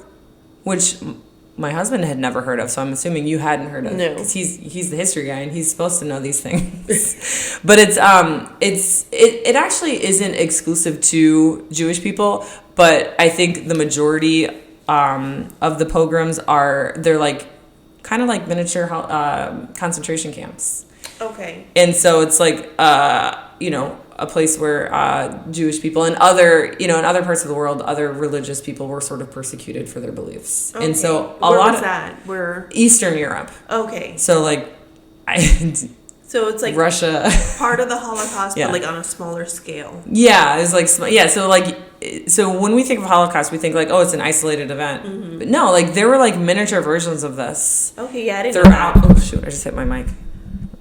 which my husband had never heard of. So I'm assuming you hadn't heard of. No, because he's the history guy and he's supposed to know these things. But it actually isn't exclusive to Jewish people. But I think the majority of the pogroms they're like kind of like miniature concentration camps. Okay. And so it's like a place where Jewish people and other in other parts of the world, other religious people were sort of persecuted for their beliefs. Okay. And so where was that? Where? Eastern Europe. Okay. So like So it's like Russia, part of the Holocaust, yeah. but like on a smaller scale. Yeah, it's like so when we think of Holocaust, we think like, oh, it's an isolated event. Mm-hmm. But no, like there were like miniature versions of this. Okay, yeah, I didn't know that. Oh shoot, I just hit my mic.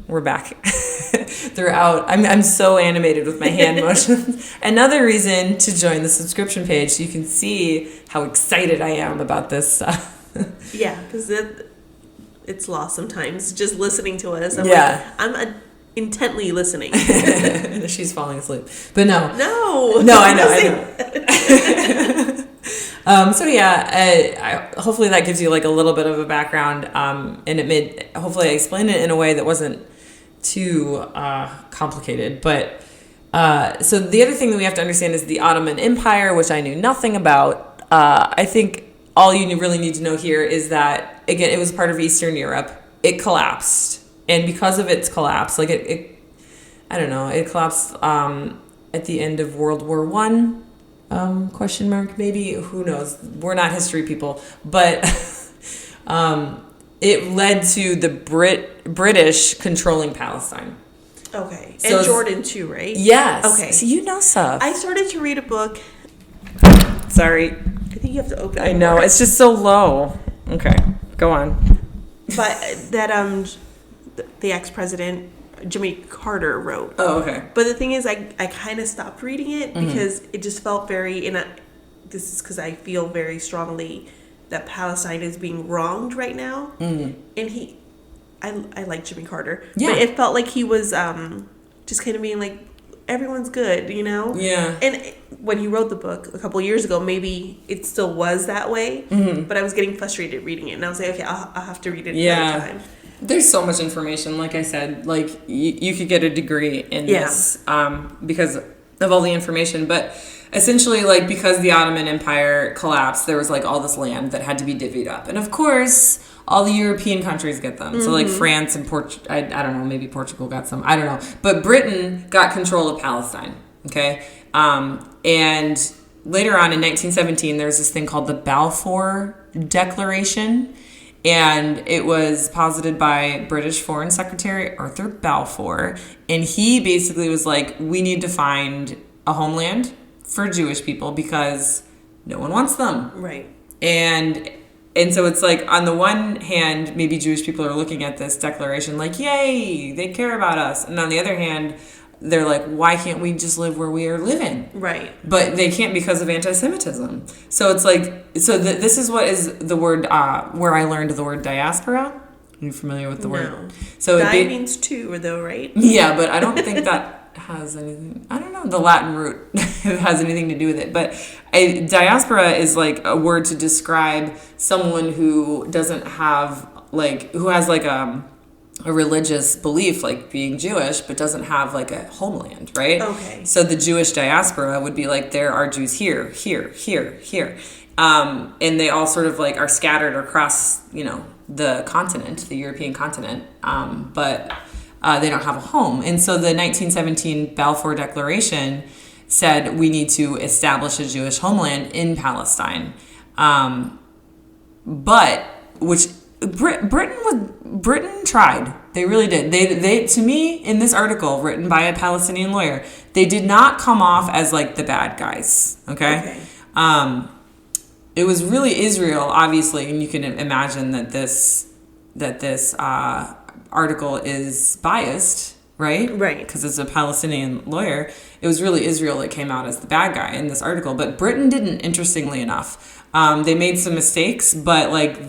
We're back. Throughout, I'm so animated with my hand motions. Another reason to join the subscription page so you can see how excited I am about this stuff. Yeah, because it's lost sometimes just listening to us. I'm intently listening. She's falling asleep, but no, I know. So yeah, hopefully that gives you like a little bit of a background, and hopefully I explained it in a way that wasn't too complicated. But so the other thing that we have to understand is the Ottoman Empire, which I knew nothing about. I think all you really need to know here is that, again, it was part of Eastern Europe. It collapsed. And because of its collapse, like it collapsed at the end of World War One, question mark, maybe, who knows? We're not history people. But it led to the British controlling Palestine. Okay. So and Jordan too, right? Yes. Okay. So you know stuff. I started to read a book. Sorry. I think you have to open it. I know. It's just so low. Okay. Go on. But that the ex-president Jimmy Carter wrote. Oh, okay. But the thing is, I kind of stopped reading it because it just felt very, this is because I feel very strongly that Palestine is being wronged right now. Mm. And I like Jimmy Carter. Yeah. But it felt like he was just kind of being like, everyone's good, Yeah. And when he wrote the book a couple years ago, maybe it still was that way. Mm-hmm. But I was getting frustrated reading it. And I was like, okay, I'll have to read it another time. There's so much information. Like I said, like you could get a degree in this because of all the information. But essentially, like, because the Ottoman Empire collapsed, there was like all this land that had to be divvied up, and of course all the European countries get them. So like France and I don't know, maybe Portugal got some, I don't know, but Britain got control of Palestine. Okay, and later on in 1917, there's this thing called the Balfour Declaration, and it was posited by British Foreign Secretary Arthur Balfour, and he basically was like, we need to find a homeland for Jewish people because no one wants them. Right. And so it's like, on the one hand, maybe Jewish people are looking at this declaration like, yay, they care about us. And on the other hand, they're like, why can't we just live where we are living? Right. But they can't because of anti-Semitism. So it's like, this is what is the word, where I learned the word diaspora. Are you familiar with the word? No. So Di means two, though, right? Yeah, but I don't think that has anything, I don't know, the Latin root has anything to do with it. But diaspora is like a word to describe someone who doesn't have, like, who has like a religious belief, like being Jewish, but doesn't have like a homeland, right? Okay. So the Jewish diaspora would be like, there are Jews here, here, here, here. And they all sort of like are scattered across, the continent, the European continent. But they don't have a home. And so the 1917 Balfour Declaration said we need to establish a Jewish homeland in Palestine. But which Britain tried. They really did. They to me, in this article written by a Palestinian lawyer, they did not come off as like the bad guys. Okay. It was really Israel, obviously, and you can imagine that this article is biased, right? Right. Because it's a Palestinian lawyer. It was really Israel that came out as the bad guy in this article, but Britain didn't, interestingly enough. They made some mistakes, but like,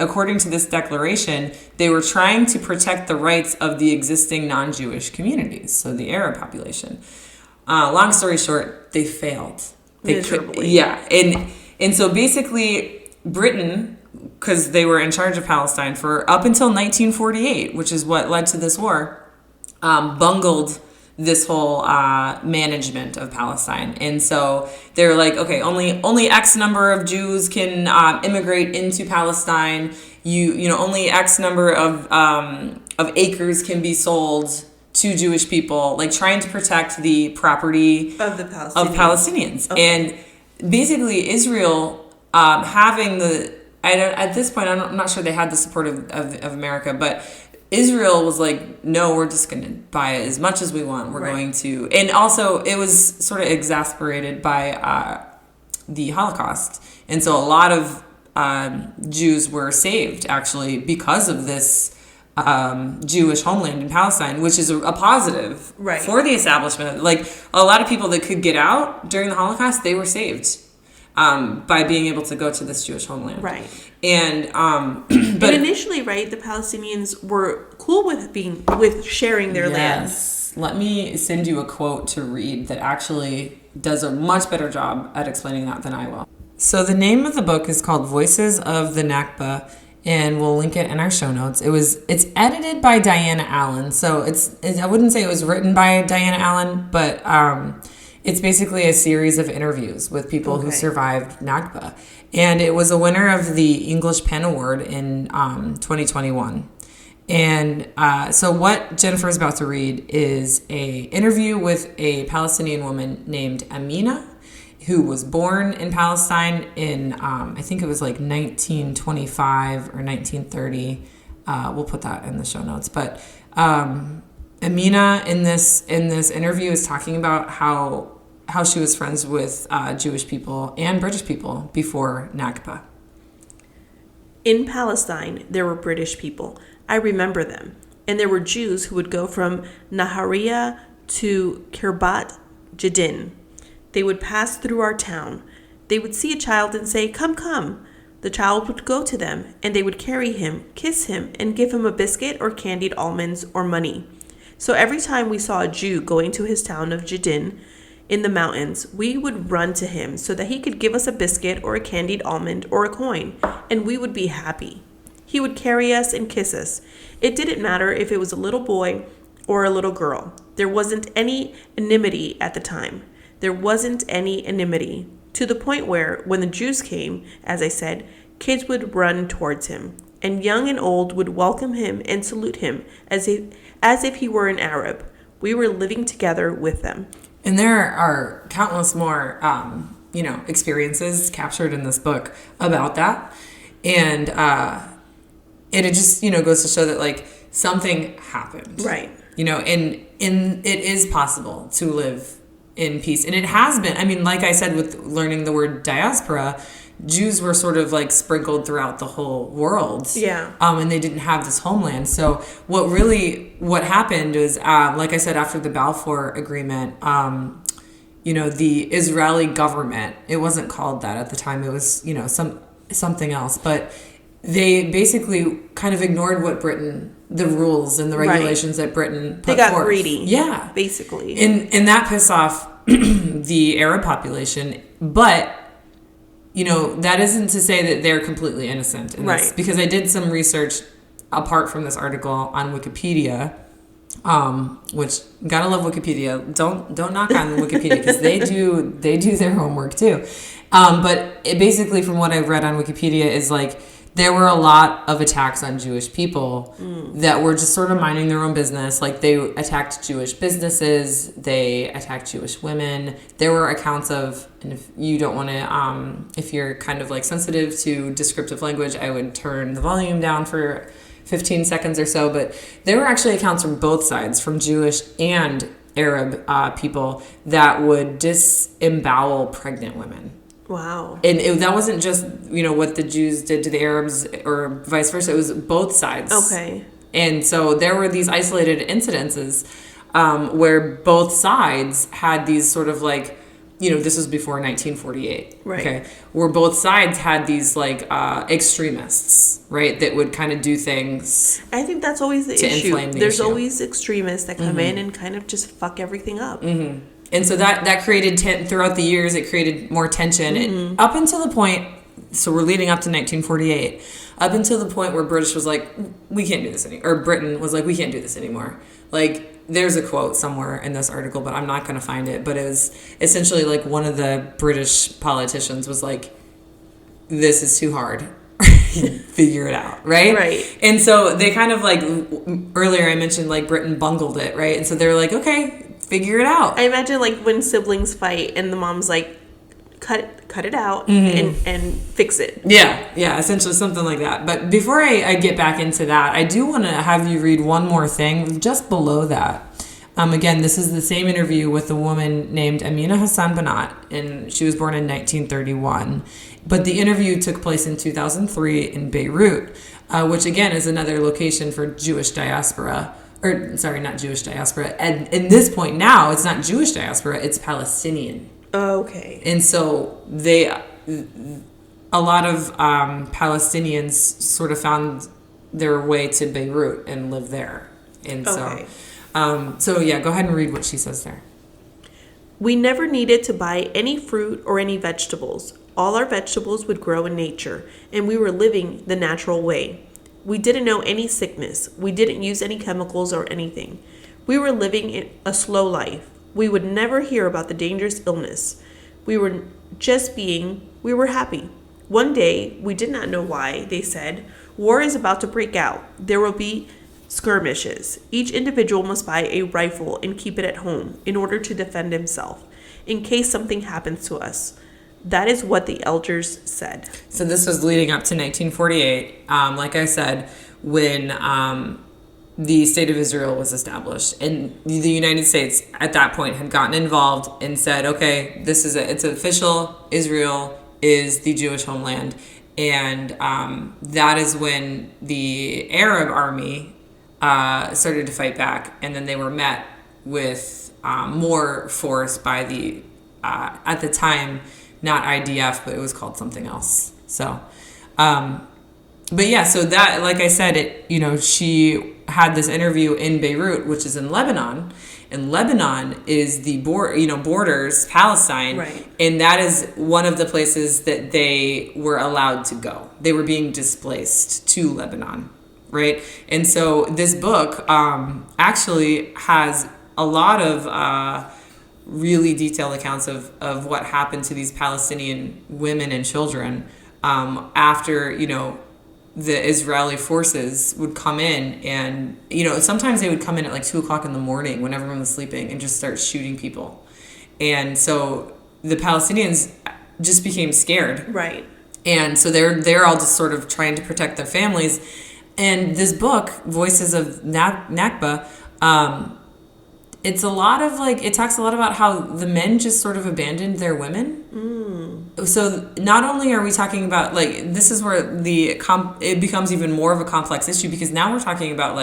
according to this declaration, they were trying to protect the rights of the existing non-Jewish communities, so the Arab population. Long story short, they failed. Miserably. Yeah, and so basically Britain, because they were in charge of Palestine for up until 1948, which is what led to this war, bungled this whole management of Palestine. And so they're like, okay, only X number of Jews can immigrate into Palestine. Only X number of acres can be sold to Jewish people, like trying to protect the property of the Palestinians. Okay. And basically Israel having at this point, I'm not sure they had the support of America, but Israel was like, no, we're just going to buy it as much as we want. We're going to. And also, it was sort of exasperated by the Holocaust. And so a lot of Jews were saved, actually, because of this Jewish homeland in Palestine, which is a positive for the establishment. Like, a lot of people that could get out during the Holocaust, they were saved by being able to go to this Jewish homeland. Right. And but initially, right, the Palestinians were cool with sharing their land. Yes. Let me send you a quote to read that actually does a much better job at explaining that than I will. So the name of the book is called Voices of the Nakba, and we'll link it in our show notes. It's edited by Diana Allen. So I wouldn't say it was written by Diana Allen, but it's basically a series of interviews with people who survived Nakba. And it was a winner of the English Pen Award in 2021. And so what Jennifer is about to read is a interview with a Palestinian woman named Amina, who was born in Palestine in, I think it was like 1925 or 1930. We'll put that in the show notes. But Amina in this interview is talking about how she was friends with Jewish people and British people before Nakba. In Palestine, there were British people. I remember them. And there were Jews who would go from Nahariya to Kirbat Jadin. They would pass through our town. They would see a child and say, "Come, come." The child would go to them, and they would carry him, kiss him, and give him a biscuit or candied almonds or money. So every time we saw a Jew going to his town of Jadin in the mountains, we would run to him so that he could give us a biscuit or a candied almond or a coin, and we would be happy. He would carry us and kiss us. It didn't matter if it was a little boy or a little girl. There wasn't any enmity at the time. There wasn't any enmity, to the point where, when the Jews came, as I said, kids would run towards him, and young and old would welcome him and salute him as if he were an Arab. We were living together with them. And there are countless more, experiences captured in this book about that. And it just, goes to show that, like, something happened. Right. And it is possible to live in peace. And it has been. I mean, like I said, with learning the word diaspora, Jews were sort of like sprinkled throughout the whole world. Yeah. And they didn't have this homeland. So what happened is, like I said, after the Balfour Agreement, the Israeli government, it wasn't called that at the time. It was, something else. But they basically kind of ignored the rules and the regulations that Britain put They got forth. greedy. Yeah. Basically. And that pissed off the Arab population. But that isn't to say that they're completely innocent in this. Right. Because I did some research apart from this article on Wikipedia, which gotta love Wikipedia. Don't knock on Wikipedia because they do their homework too. But it basically, from what I've read on Wikipedia, is like there were a lot of attacks on Jewish people that were just sort of minding their own business. Like they attacked Jewish businesses, they attacked Jewish women. There were accounts of, and if you don't want to, if you're kind of like sensitive to descriptive language, I would turn the volume down for 15 seconds or so. But there were actually accounts from both sides, from Jewish and Arab people, that would disembowel pregnant women. Wow. And that wasn't just, what the Jews did to the Arabs or vice versa. It was both sides. Okay. And so there were these isolated incidences where both sides had these sort of like, this was before 1948. Right. Okay. Where both sides had these like extremists, right, that would kind of do things. I think that's always the issue. There's always extremists that come in and kind of just fuck everything up. Mm-hmm. And so that created throughout the years, it created more tension. And up until the point, so we're leading up to 1948, up until the point where British was like, we can't do this anymore. Or Britain was like, we can't do this anymore. Like, there's a quote somewhere in this article, but I'm not going to find it. But it was essentially like one of the British politicians was like, this is too hard. Figure it out, right? Right. And so they kind of like, earlier I mentioned like Britain bungled it, right? And so they're like, okay, figure it out. I imagine like when siblings fight and the mom's like, cut it out and fix it. Yeah, essentially something like that. But before I get back into that, I do want to have you read one more thing just below that. Again, this is the same interview with a woman named Amina Hassan Banat, and she was born in 1931. But the interview took place in 2003 in Beirut, which again is another location for Jewish diaspora. Or, sorry, not Jewish diaspora. And in this point now, it's not Jewish diaspora, it's Palestinian. Okay. And so a lot of Palestinians sort of found their way to Beirut and live there. And okay. So yeah, go ahead and read what she says there. We never needed to buy any fruit or any vegetables. All our vegetables would grow in nature, and we were living the natural way. We didn't know any sickness. We didn't use any chemicals or anything. We were living a slow life. We would never hear about the dangerous illness. We were happy. One day, we did not know why, they said, war is about to break out. There will be skirmishes. Each individual must buy a rifle and keep it at home in order to defend himself, in case something happens to us. That is what the elders said. So this was leading up to 1948. Like I said, when the state of Israel was established, and the United States at that point had gotten involved and said, okay, it's official. Israel is the Jewish homeland. And that is when the Arab army started to fight back, and then they were met with more force by the, at the time, not IDF, but it was called something else. So, but yeah, so that, like I said, she had this interview in Beirut, which is in Lebanon, and Lebanon is the borders Palestine, right? And that is one of the places that they were allowed to go. They were being displaced to Lebanon, right? And so this book actually has a lot of really detailed accounts of what happened to these Palestinian women and children after, the Israeli forces would come in, and, sometimes they would come in at like 2:00 in the morning when everyone was sleeping and just start shooting people. And so the Palestinians just became scared. Right. And so they're all just sort of trying to protect their families. And this book, Voices of Nakba, it's a lot of it talks a lot about how the men just sort of abandoned their women. So not only are we talking about this is where it becomes even more of a complex issue, because now we're talking about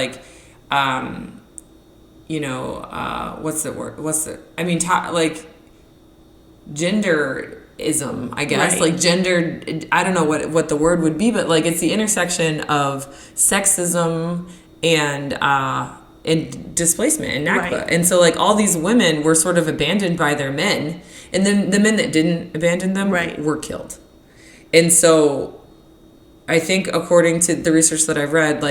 genderism, I guess. Right. Gender, I don't know what the word would be, but it's the intersection of sexism and displacement and Nakba. Right. And so all these women were sort of abandoned by their men, and then the men that didn't abandon them were killed. And so I think, according to the research that I've read,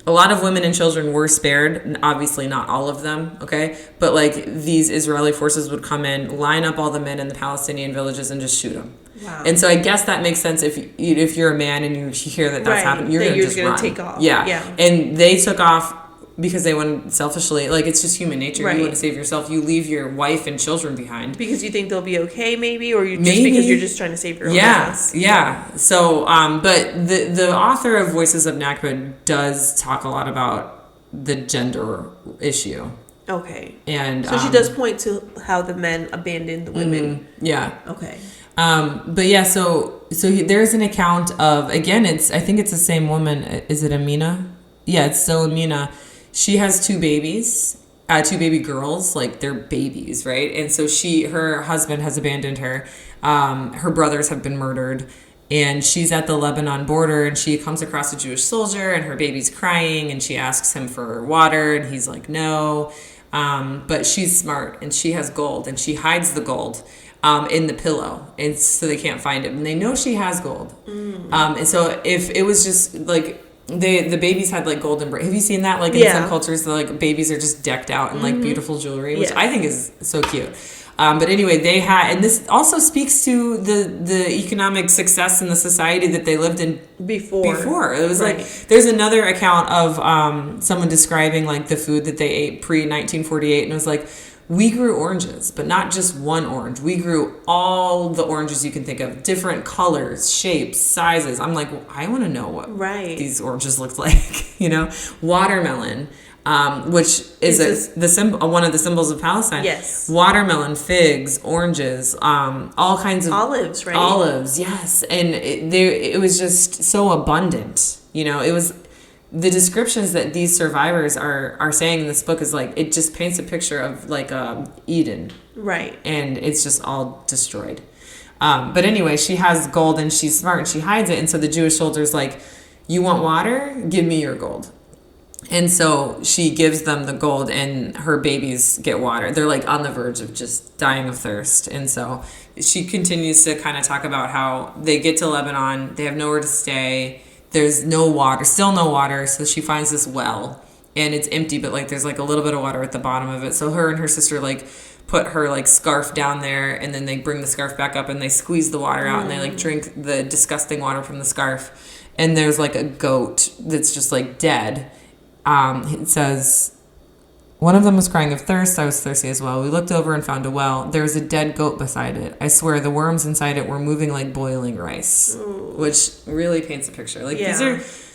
a lot of women and children were spared, and obviously not all of them, okay? But these Israeli forces would come in, line up all the men in the Palestinian villages, and just shoot them. Wow. And so I guess that makes sense if you're a man and you hear that that's happening, you're going to just run. Take off. Yeah. And they took off because they wanted selfishly, it's just human nature. Right. You want to save yourself. You leave your wife and children behind. Because you think they'll be okay, maybe? Or because you're just trying to save your own ass? Yeah. So, but the author of Voices of Nakba does talk a lot about the gender issue. Okay. And so she does point to how the men abandoned the women. Yeah. Okay. But yeah, so there's an account of, again, I think it's the same woman. Is it Amina? Yeah, it's still Amina. She has two baby girls, they're babies, right? And so her husband has abandoned her. Her brothers have been murdered, and she's at the Lebanon border, and she comes across a Jewish soldier, and her baby's crying, and she asks him for water, and he's like, no. But she's smart, and she has gold, and she hides the gold in the pillow, and so they can't find it, and they know she has gold. And so if it was just the babies had golden have you seen that in some cultures the babies are just decked out in beautiful jewelry, which I think is so cute. But anyway, they had, and this also speaks to the economic success in the society that they lived in before. It was there's another account of someone describing the food that they ate pre-1948, and it was we grew oranges, but not just one orange. We grew all the oranges you can think of, different colors, shapes, sizes. I'm I want to know what these oranges look like. Watermelon, which is one of the symbols of Palestine. Yes. Watermelon, figs, oranges, all kinds of olives, right? Olives, yes. And it was just so abundant. It was. The descriptions that these survivors are saying in this book is it just paints a picture of Eden. Right. And it's just all destroyed. But anyway, she has gold, and she's smart, and she hides it. And so the Jewish soldier's you want water? Give me your gold. And so she gives them the gold, and her babies get water. They're on the verge of just dying of thirst. And so she continues to kind of talk about how they get to Lebanon, they have nowhere to stay. There's no water, still no water. So she finds this well, and it's empty, but there's a little bit of water at the bottom of it. So her and her sister put her scarf down there, and then they bring the scarf back up, and they squeeze the water out, and they drink the disgusting water from the scarf. And there's a goat that's just dead. It says, one of them was crying of thirst. I was thirsty as well. We looked over and found a well. There was a dead goat beside it. I swear the worms inside it were moving like boiling rice. Ooh. Which really paints a picture.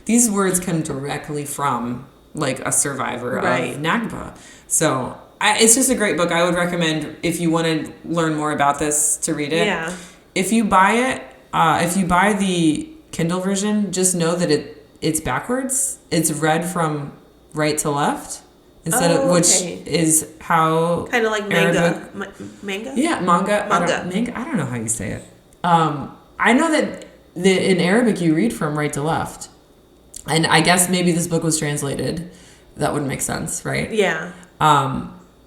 These words come directly from a survivor of Nakba. So it's just a great book. I would recommend, if you want to learn more about this, to read it. Yeah. If you buy the Kindle version, just know that it's backwards. It's read from right to left. Instead of, which is how kind of like manga. Manga? Yeah, manga. I don't know how you say it. I know that in Arabic you read from right to left, and I guess maybe this book was translated. That would make sense, right? Yeah.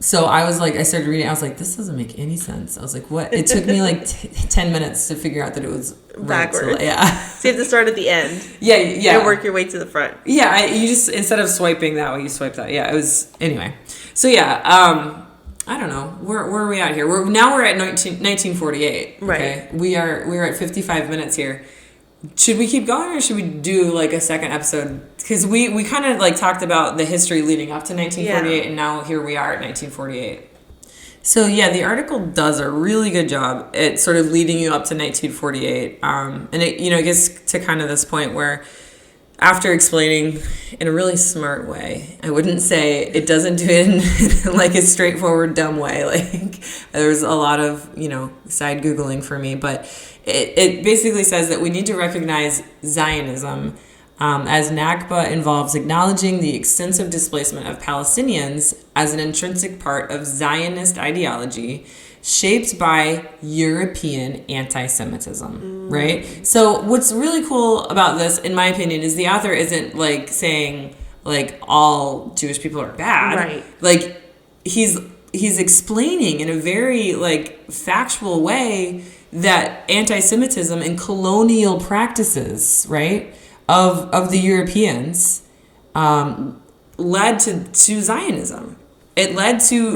So I started reading. I was this doesn't make any sense. I was what? It took me 10 minutes to figure out that it was backwards. Yeah. So you have to start at the end. Yeah. And work your way to the front. Yeah. You just, instead of swiping that way, you swipe that. Yeah. It was, anyway. So yeah. I don't know. Where are we at here? We're at 1948. Right. Okay. We're at 55 minutes here. Should we keep going or should we do like a second episode? Because we kind of like talked about the history leading up to 1948 and now here we are at 1948. So yeah, the article does a really good job at sort of leading you up to 1948. And it, it gets to kind of this point where after explaining in a really smart way, I wouldn't say it doesn't do it in like a straightforward, dumb way. Like there's a lot of, side Googling for me, but it basically says that we need to recognize Zionism as Nakba involves acknowledging the extensive displacement of Palestinians as an intrinsic part of Zionist ideology shaped by European anti-Semitism, right? So what's really cool about this, in my opinion, is the author isn't like saying like all Jewish people are bad. Right. Like he's explaining in a very like factual way that anti-Semitism and colonial practices, right, of the Europeans led to Zionism. It led to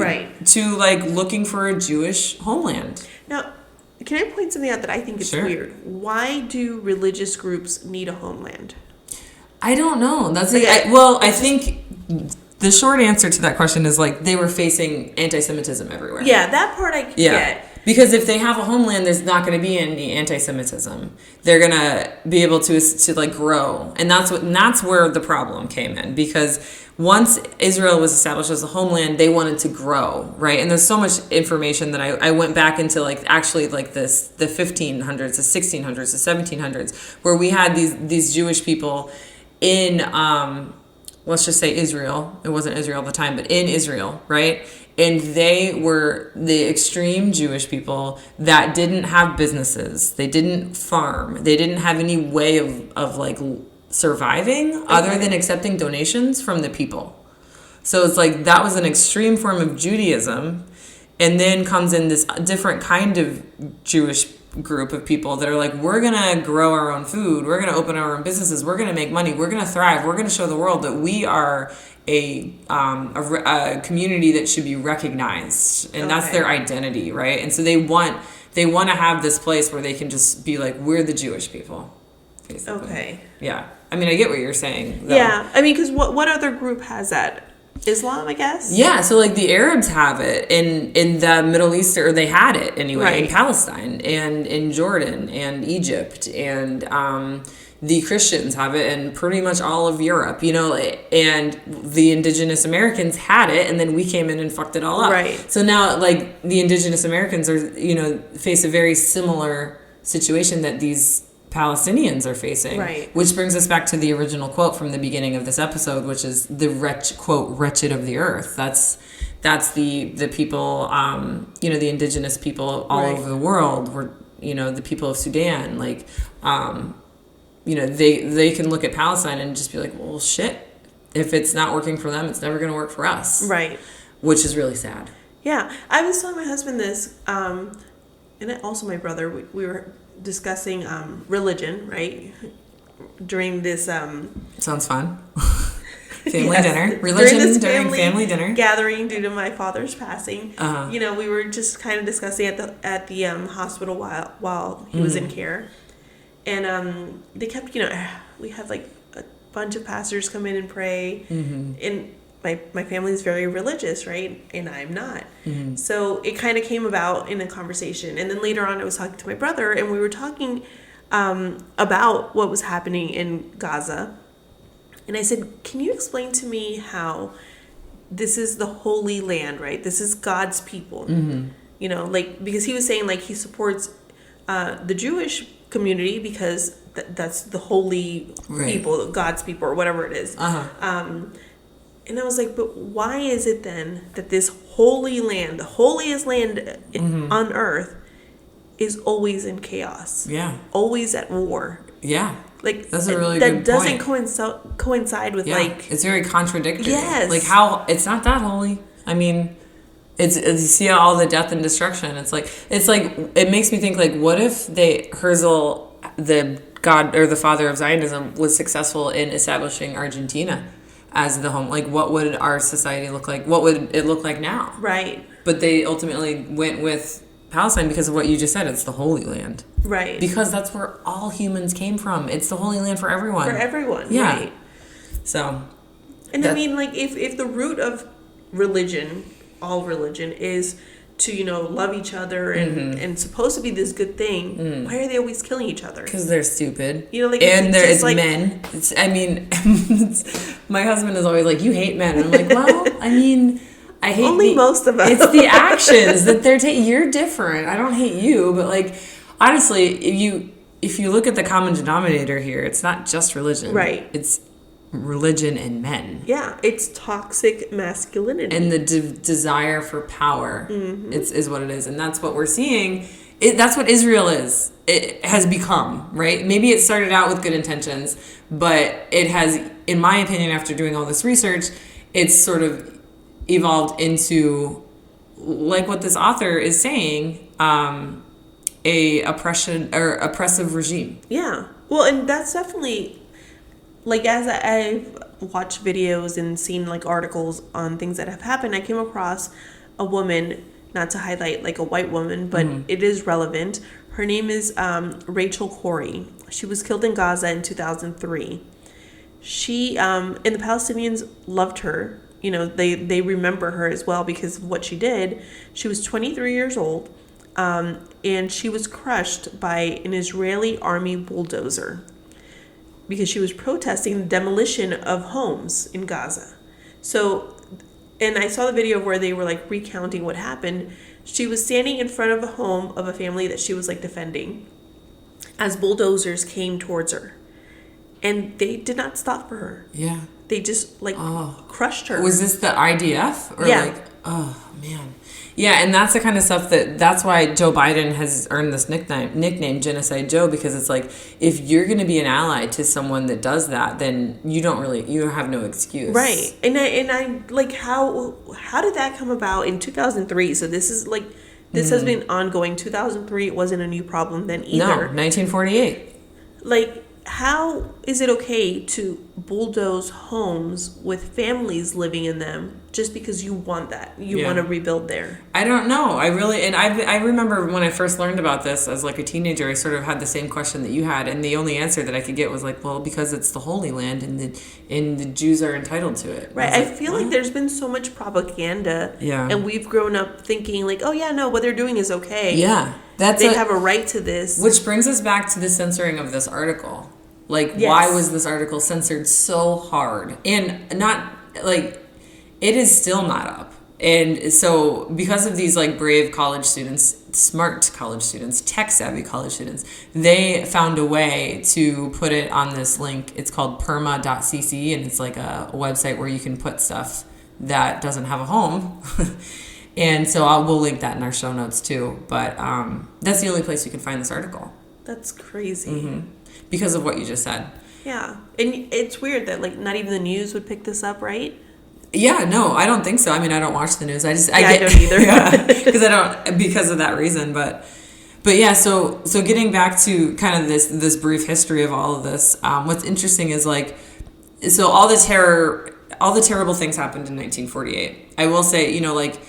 like looking for a Jewish homeland. Now, can I point something out that I think is weird? Why do religious groups need a homeland? I don't know. I think the short answer to that question is like they were facing anti-Semitism everywhere. Yeah, that part I get. Because if they have a homeland, there's not going to be any anti-Semitism. They're going to be able to like grow, and that's where the problem came in. Because once Israel was established as a homeland, they wanted to grow, right? And there's so much information that I went back into, like actually like the 1500s, the 1600s, the 1700s, where we had these Jewish people in let's just say Israel. It wasn't Israel at the time, but in Israel, right? And they were the extreme Jewish people that didn't have businesses. They didn't farm. They didn't have any way of like surviving other than accepting donations from the people. So it's like that was an extreme form of Judaism. And then comes in this different kind of Jewish group of people that are like, we're going to grow our own food. We're going to open our own businesses. We're going to make money. We're going to thrive. We're going to show the world that we are a community that should be recognized. And that's their identity, right? And so they want to have this place where they can just be like, we're the Jewish people, basically. Okay. Yeah. I mean, I get what you're saying, though. Yeah. I mean, because what other group has that? Islam, I guess? Yeah, so like the Arabs have it in the Middle East, or they had it anyway, in Palestine and in Jordan and Egypt, and the Christians have it in pretty much all of Europe, and the indigenous Americans had it, and then we came in and fucked it all up. Right. So now like the indigenous Americans are, face a very similar situation that these Palestinians are facing, right? Which brings us back to the original quote from the beginning of this episode, which is the wretched of the earth. That's the people, the indigenous people all over the world. Were the people of Sudan, like, they can look at Palestine and just be like, well, shit. If it's not working for them, it's never going to work for us, right? Which is really sad. Yeah, I was telling my husband this, and also my brother. We were discussing religion, right, during this sounds fun. Family dinner, religion during family dinner gathering due to my father's passing. We were just kind of discussing at the hospital while he was in care, and they kept we have like a bunch of pastors come in and pray, and my family is very religious, right? And I'm not. So it kind of came about in a conversation. And then later on, I was talking to my brother, and we were talking about what was happening in Gaza. And I said, can you explain to me how this is the Holy Land, right? This is God's people. Because he was saying, like, he supports the Jewish community because that's the holy people, God's people, or whatever it is. And I was like, but why is it then that this holy land, the holiest land on earth, is always in chaos? Yeah. Always at war. Yeah. Like, that's a really good point. That doesn't coincide with, like... It's very contradictory. Yes. Like, how... It's not that holy. I mean, it's you see all the death and destruction. It's like... It makes me think, like, what if Herzl, the God or the father of Zionism, was successful in establishing Argentina? as the home. Like, what would our society look like? What would it look like now? Right. But they ultimately went with Palestine because of what you just said. It's the Holy Land. Right. Because that's where all humans came from. It's the Holy Land for everyone. For everyone. Yeah. Right. So. And I mean, like, if the root of religion, all religion, is to, you know, love each other and supposed to be this good thing, why are they always killing each other? Because they're stupid. You know, like, and there is like, men. I mean, my husband is always like, you hate men. And I'm like, well, I mean, I hate only most of us. It's the actions that they're taking. You're different. I don't hate you, but like, honestly, if you look at the common denominator here, it's not just religion. Right. It's religion and men. Yeah, it's toxic masculinity. And the desire for power is what it is. And that's what we're seeing. That's what Israel is. It has become, right? Maybe it started out with good intentions, but it has, in my opinion, after doing all this research, it's sort of evolved into, like what this author is saying, a oppression or oppressive regime. Yeah. Well, and that's definitely, like, as I've watched videos and seen, like, articles on things that have happened, I came across a woman, not to highlight, like, a white woman, but it is relevant. Her name is Rachel Corrie. She was killed in Gaza in 2003. She, and the Palestinians loved her. You know, they remember her as well because of what she did. She was 23 years old, and she was crushed by an Israeli army bulldozer because she was protesting the demolition of homes in Gaza. So, and I saw the video where they were, like, recounting what happened. She was standing in front of a home of a family that she was, like, defending as bulldozers came towards her. And they did not stop for her. Yeah. They just, like, crushed her. Was this the IDF? Or Yeah. like, oh, man. Yeah, and that's the kind of stuff that's why Joe Biden has earned this nickname Genocide Joe, because it's like, if you're going to be an ally to someone that does that, then you don't have no excuse. Right. And I like, how did that come about in 2003? So this is, like, this has been ongoing. 2003, it wasn't a new problem then either. No, 1948. Like, how is it okay to bulldoze homes with families living in them just because you want that? You want to rebuild there? I don't know. I remember when I first learned about this as, like, a teenager, I sort of had the same question that you had, and the only answer that I could get was like, well, because it's the Holy Land and the Jews are entitled to it. Right. I feel like there's been so much propaganda. Yeah. And we've grown up thinking, like, oh yeah, no, what they're doing is okay. Yeah. They have a right to this. Which brings us back to the censoring of this article. Like, Yes. Why was this article censored so hard? And not, like, it is still not up. And so because of these, like, brave college students, smart college students, tech-savvy college students, they found a way to put it on this link. It's called perma.cc, and it's like a website where you can put stuff that doesn't have a home. And so we'll link that in our show notes too. But that's the only place you can find this article. That's crazy. Because of what you just said. Yeah. And it's weird that, like, not even the news would pick this up, right? Yeah, no, I don't think so. I mean, I don't watch the news. I don't either. Yeah, because of that reason. But yeah, so getting back to kind of this brief history of all of this, what's interesting is, like, so all the terrible things happened in 1948. I will say, you know, like,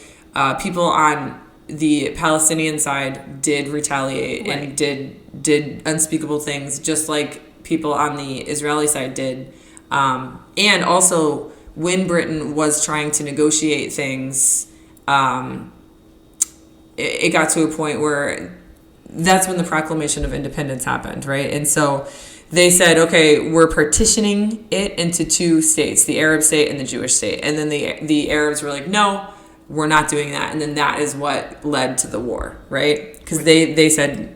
people on the Palestinian side did retaliate and did unspeakable things, just like people on the Israeli side did. And also, when Britain was trying to negotiate things, it got to a point where that's when the Proclamation of Independence happened, right? And so they said, okay, we're partitioning it into two states, the Arab state and the Jewish state. And then the Arabs were like, no, we're not doing that. And then that is what led to the war, right? Because they said,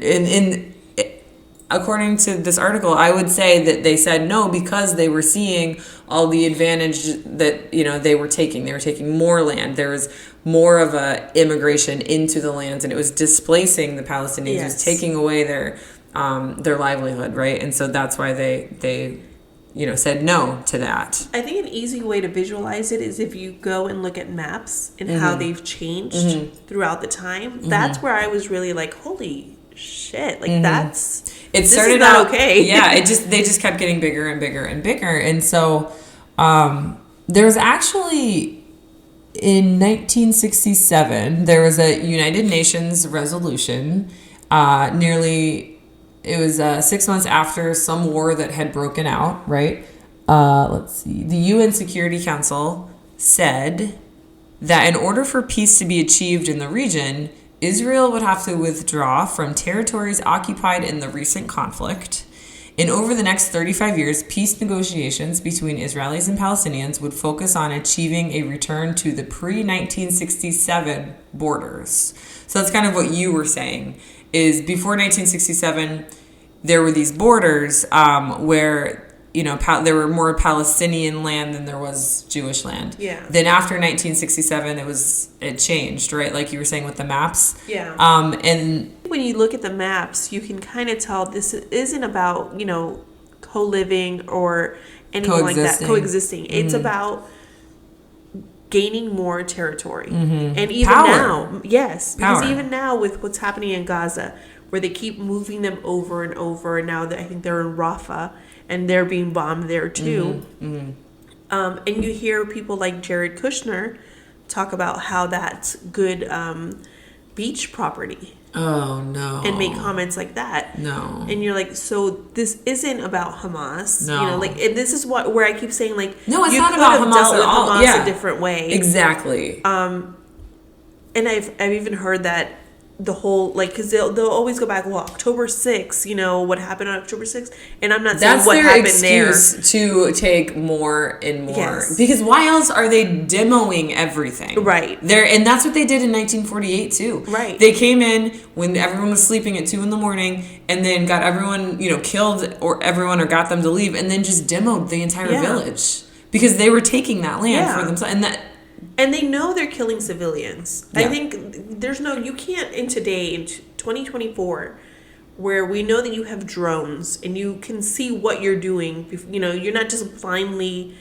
according to this article, I would say that they said no because they were seeing all the advantage that, you know, they were taking. They were taking more land. There was more of a immigration into the lands, and it was displacing the Palestinians. Yes. It was taking away their livelihood, right? And so that's why they you know, said no to that. I think an easy way to visualize it is if you go and look at maps and how they've changed throughout the time. That's where I was really like, holy shit, like it started out okay. Yeah, they just kept getting bigger and bigger and bigger. And so There's actually, in 1967, there was a United Nations resolution. It was 6 months after some war that had broken out, right? Let's see. The UN Security Council said that in order for peace to be achieved in the region, Israel would have to withdraw from territories occupied in the recent conflict. And over the next 35 years, peace negotiations between Israelis and Palestinians would focus on achieving a return to the pre-1967 borders. So that's kind of what you were saying, is before 1967, there were these borders where, there were more Palestinian land than there was Jewish land. Yeah. Then after 1967, it changed, right? Like you were saying with the maps. Yeah. And when you look at the maps, you can kind of tell this isn't about, co-living or anything like that. Coexisting. It's about gaining more territory. And even Power. now, yes. Because Power. even now with what's happening in Gaza, where they keep moving them over and over, and now I think they're in Rafah, and they're being bombed there too. And you hear people like Jared Kushner talk about how that's good beach property. oh no. And make comments like that. No. And you're like, so this isn't about Hamas. No. And this is where I keep saying, like, No, it's you not could about have Hamas dealt at with all. Hamas Yeah. a different way. Exactly. And I've even heard that the whole, like, because they'll always go back, well, October 6th, what happened on October 6th? And I'm not saying That's what their happened excuse to take more and more. Yes. Because why else are they demoing everything? Right. And that's what they did in 1948 too. Right. They came in when everyone was sleeping at 2 a.m. and then got everyone, killed or got them to leave, and then just demoed the entire village because they were taking that land for themselves. And they know they're killing civilians. Yeah. I think you can't in 2024, where we know that you have drones and you can see what you're doing. You're not just blindly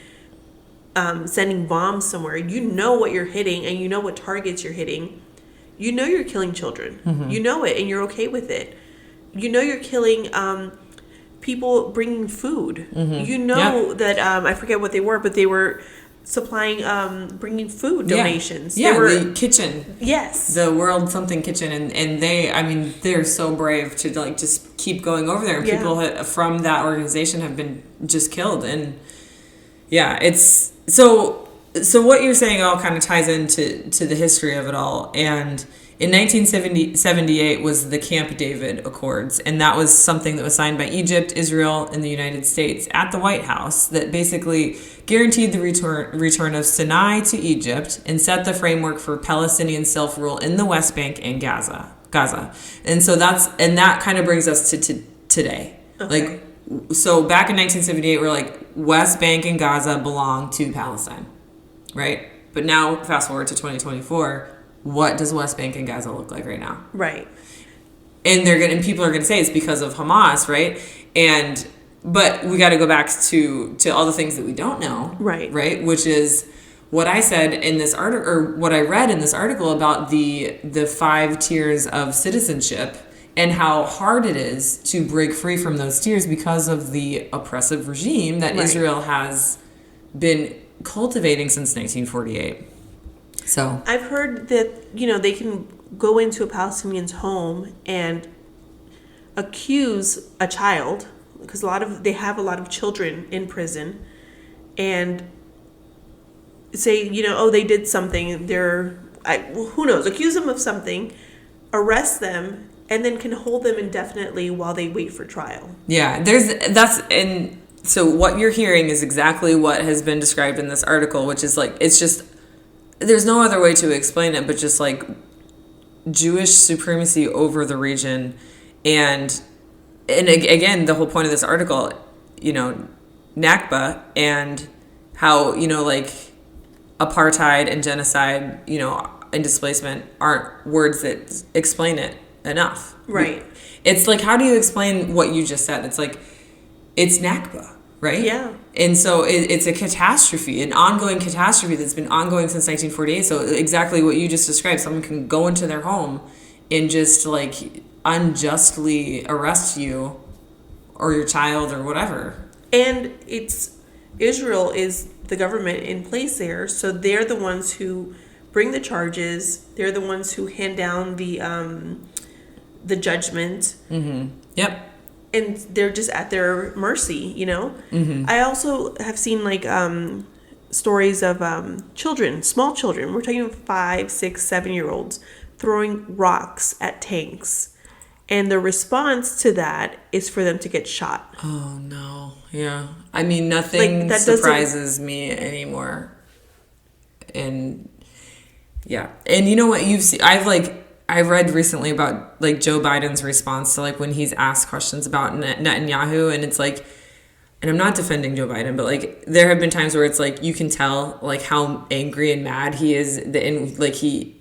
sending bombs somewhere. You know what you're hitting and you know what targets you're hitting. You know you're killing children. You know it and you're okay with it. You know you're killing people bringing food. You know that, I forget what they were, but they were supplying, bringing food donations. Yeah, they were, the kitchen. Yes. The World Something Kitchen. And they're so brave to, like, just keep going over there. And people from that organization have been just killed. And, yeah, it's... So what you're saying all kind of ties into the history of it all. And in 1978 was the Camp David Accords, and that was something that was signed by Egypt, Israel, and the United States at the White House that basically guaranteed the return of Sinai to Egypt and set the framework for Palestinian self-rule in the West Bank and Gaza. And so that kind of brings us to today. Okay. Like, so back in 1978, we're like, West Bank and Gaza belong to Palestine, right? But now, fast forward to 2024, what does West Bank and Gaza look like right now? Right. And people are gonna say it's because of Hamas, right? But we got to go back to all the things that we don't know, right? Which is what I said in this article, or what I read in this article about the 5 tiers of citizenship and how hard it is to break free from those tiers because of the oppressive regime that Israel has been cultivating since 1948. So I've heard that, they can go into a Palestinian's home and accuse a child, because they have a lot of children in prison, and say, they did something, who knows, accuse them of something, arrest them, and then can hold them indefinitely while they wait for trial. Yeah, and so what you're hearing is exactly what has been described in this article, which is like, it's just, there's no other way to explain it, but just like Jewish supremacy over the region. And again, the whole point of this article, Nakba, and how, like apartheid and genocide, and displacement aren't words that explain it enough. Right. It's like, how do you explain what you just said? It's like, it's Nakba, right? Yeah. And so it's a catastrophe, an ongoing catastrophe that's been ongoing since 1948. So exactly what you just described, someone can go into their home and just like unjustly arrest you or your child or whatever. And Israel is the government in place there. So they're the ones who bring the charges. They're the ones who hand down the judgment. Yep. And they're just at their mercy, you know? I also have seen like stories of children, small children. We're talking 5, 6, 7-year-olds throwing rocks at tanks. And the response to that is for them to get shot. Oh, no. Yeah. I mean, nothing surprises me anymore. And yeah. And you know what you've seen? I've read recently about like Joe Biden's response to like when he's asked questions about Netanyahu, and it's like, and I'm not defending Joe Biden, but like there have been times where it's like you can tell like how angry and mad he is, and like he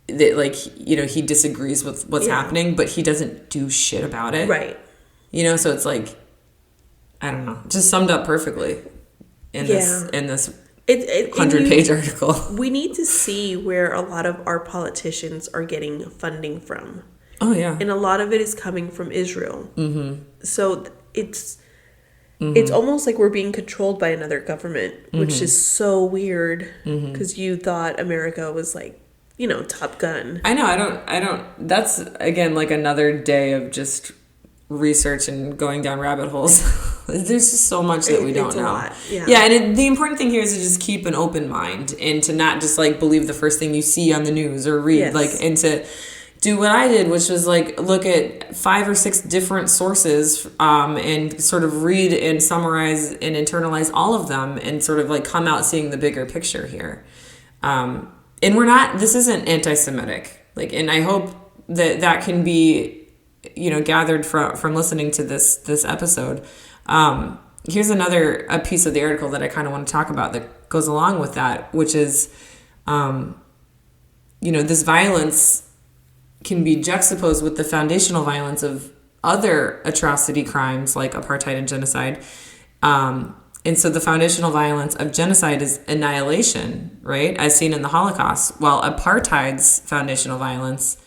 disagrees with what's happening, but he doesn't do shit about it. Right. You know, so it's like, I don't know, just summed up perfectly in this 100-page article. We need to see where a lot of our politicians are getting funding from. Oh, yeah. And a lot of it is coming from Israel. So it's almost like we're being controlled by another government, which is so weird because you thought America was like, you know, Top Gun. I know. I don't. That's, again, like another day of just research and going down rabbit holes. There's just so much that we don't know. Lot. Yeah, and the important thing here is to just keep an open mind and to not just like believe the first thing you see on the news or read, and to do what I did, which was like look at 5 or 6 different sources and sort of read and summarize and internalize all of them and sort of like come out seeing the bigger picture here. And this isn't anti-Semitic, like, and I hope that can be, you know, gathered from listening to this episode. Here's a piece of the article that I kind of want to talk about that goes along with that, which is, you know, this violence can be juxtaposed with the foundational violence of other atrocity crimes like apartheid and genocide. And so the foundational violence of genocide is annihilation, right? As seen in the Holocaust, while apartheid's foundational violence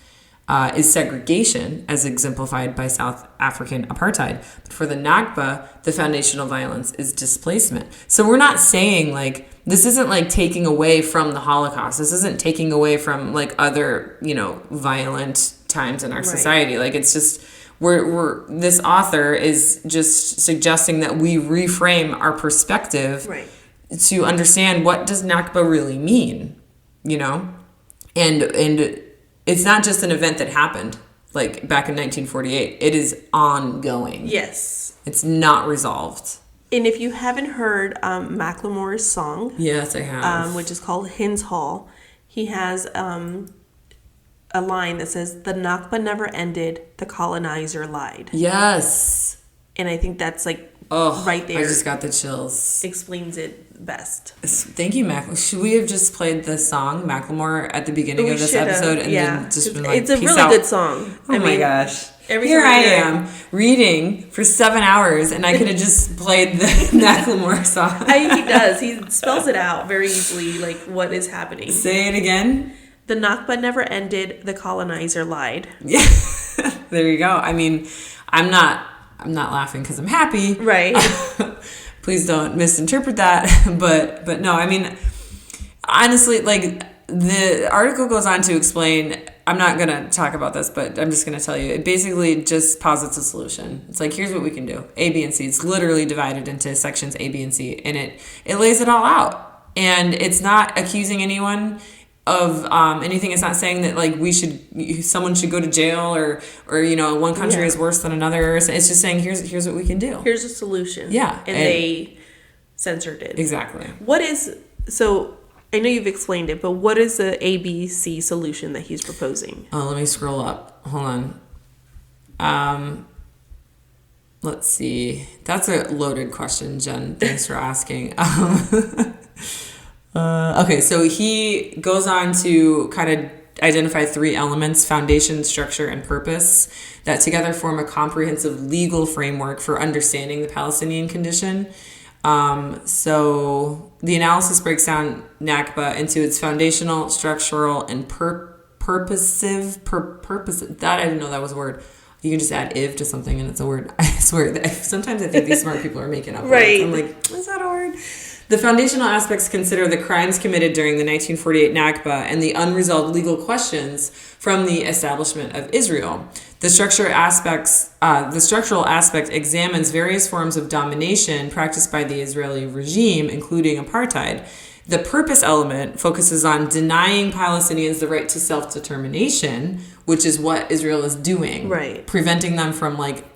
is segregation, as exemplified by South African apartheid. But for the Nakba, the foundational violence is displacement. So we're not saying like, this isn't like taking away from the Holocaust. This isn't taking away from like other, you know, violent times in our society. Like it's just, this author is just suggesting that we reframe our perspective to understand what does Nakba really mean, you know? And it's not just an event that happened like back in 1948. It is ongoing. Yes. It's not resolved. And if you haven't heard Macklemore's song, yes, I have, which is called Hins Hall, he has a line that says, "The Nakba never ended, the colonizer lied." Yes. And I think that's like right there. I just got the chills. Explains it best. Thank you, Mac. Should we have just played the song Macklemore at the beginning of this episode and then just been like, it's a peace really out? good song. Oh my gosh. Here I am reading for 7 hours and I could have just played the Macklemore song. He does. He spells it out very easily, like what is happening. Say it again. The Nakba never ended, the colonizer lied. Yeah. There you go. I mean, I'm not laughing because I'm happy. Right. Please don't misinterpret that. But no, I mean, honestly, like the article goes on to explain, I'm not going to talk about this, but I'm just going to tell you, it basically just posits a solution. It's like, here's what we can do. A, B, and C. It's literally divided into sections A, B, and C. And it lays it all out. And it's not accusing anyone of anything. It's not saying that like someone should go to jail or you know, one country is worse than another. It's just saying here's what we can do. Here's a solution. Yeah. And they censored it. Exactly. So I know you've explained it, but what is the ABC solution that he's proposing? Oh, let me scroll up. Hold on. Let's see. That's a loaded question, Jen. Thanks for asking. Okay, so he goes on to kind of identify 3 elements: foundation, structure, and purpose, that together form a comprehensive legal framework for understanding the Palestinian condition. So the analysis breaks down Nakba into its foundational, structural, and purposive. That I didn't know that was a word. You can just add "iv" to something and it's a word. I swear. Sometimes I think these smart people are making up words. I'm like, is that a word? The foundational aspects consider the crimes committed during the 1948 Nakba and the unresolved legal questions from the establishment of Israel. The structural aspect examines various forms of domination practiced by the Israeli regime, including apartheid. The purpose element focuses on denying Palestinians the right to self-determination, which is what Israel is doing. Right. Preventing them from, like,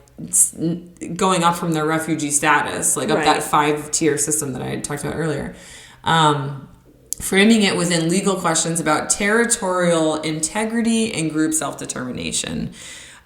going up from their refugee status, like up that 5-tier system that I had talked about earlier. Framing it within legal questions about territorial integrity and group self-determination.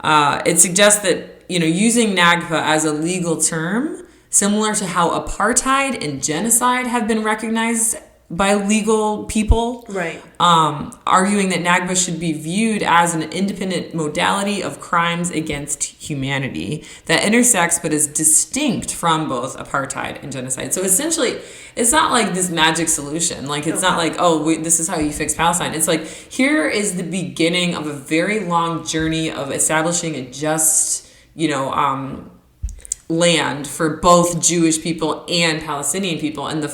It suggests that, using Nakba as a legal term, similar to how apartheid and genocide have been recognized by legal people, right? Arguing that Nakba should be viewed as an independent modality of crimes against humanity that intersects but is distinct from both apartheid and genocide. So essentially, it's not like this magic solution. Like, it's not like, this is how you fix Palestine. It's like, here is the beginning of a very long journey of establishing a just, land for both Jewish people and Palestinian people. And the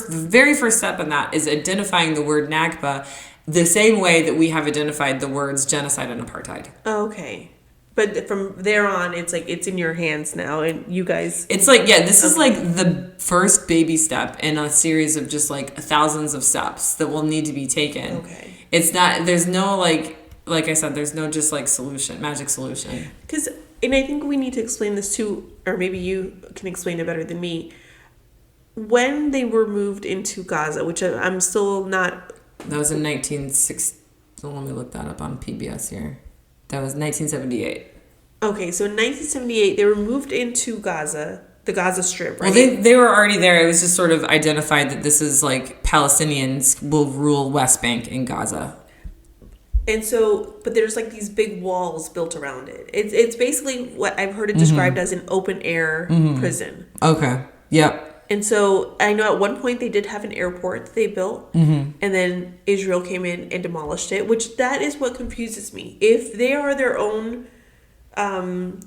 very first step in that is identifying the word Nakba the same way that we have identified the words genocide and apartheid. Okay. But from there on, it's like, it's in your hands now, and you guys... It's like, this is like the first baby step in a series of just like thousands of steps that will need to be taken. Okay. It's not, there's no like I said, there's no just like magic solution. And I think we need to explain this too, or maybe you can explain it better than me. When they were moved into Gaza, which I'm still not... That was in 1960. Let me look that up on PBS here. That was 1978. Okay, so in 1978, they were moved into Gaza, the Gaza Strip, right? Well, they were already there. It was just sort of identified that this is like Palestinians will rule West Bank and Gaza. And so, but there's like these big walls built around it. It's basically what I've heard it described as an open air prison. Okay. Yep. And so I know at one point they did have an airport that they built, and then Israel came in and demolished it, which that is what confuses me. If they are their own well,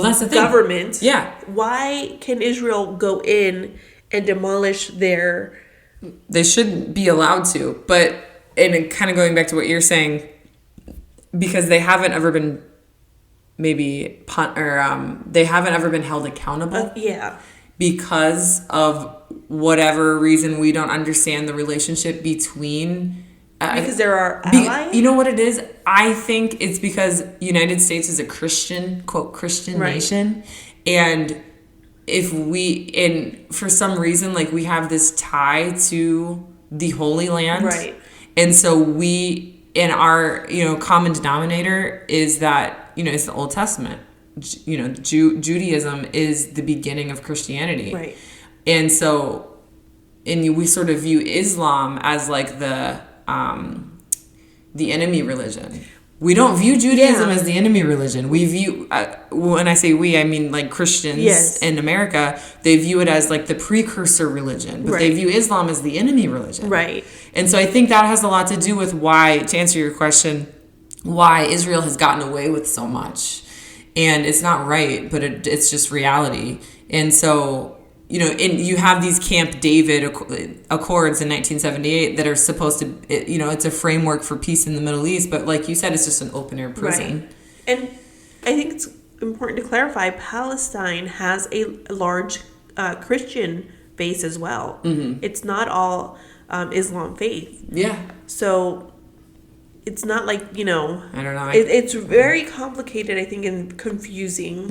that's the thing. Government, why can Israel go in and demolish their... They shouldn't be allowed to, but... And kind of going back to what you're saying, because they haven't ever been they haven't ever been held accountable. Because of whatever reason we don't understand the relationship between. Because there are allies. You know what it is? I think it's because United States is a Christian, quote, Christian nation, and for some reason, like, we have this tie to the Holy Land, right? And so in our, common denominator is that, it's the Old Testament. Judaism is the beginning of Christianity. Right. And so, we sort of view Islam as like the enemy religion. We don't view Judaism as the enemy religion. We view, when I say we, I mean like Christians in America, they view it as like the precursor religion, but they view Islam as the enemy religion. Right. And so I think that has a lot to do with why, to answer your question, why Israel has gotten away with so much. And it's not right, but it's just reality. And so, and you have these Camp David Accords in 1978 that are supposed to, it's a framework for peace in the Middle East. But like you said, it's just an open-air prison. Right. And I think it's important to clarify, Palestine has a large Christian base as well. Mm-hmm. It's not all Islam faith. Yeah. So it's not like, I don't know. It's very complicated, I think, and confusing.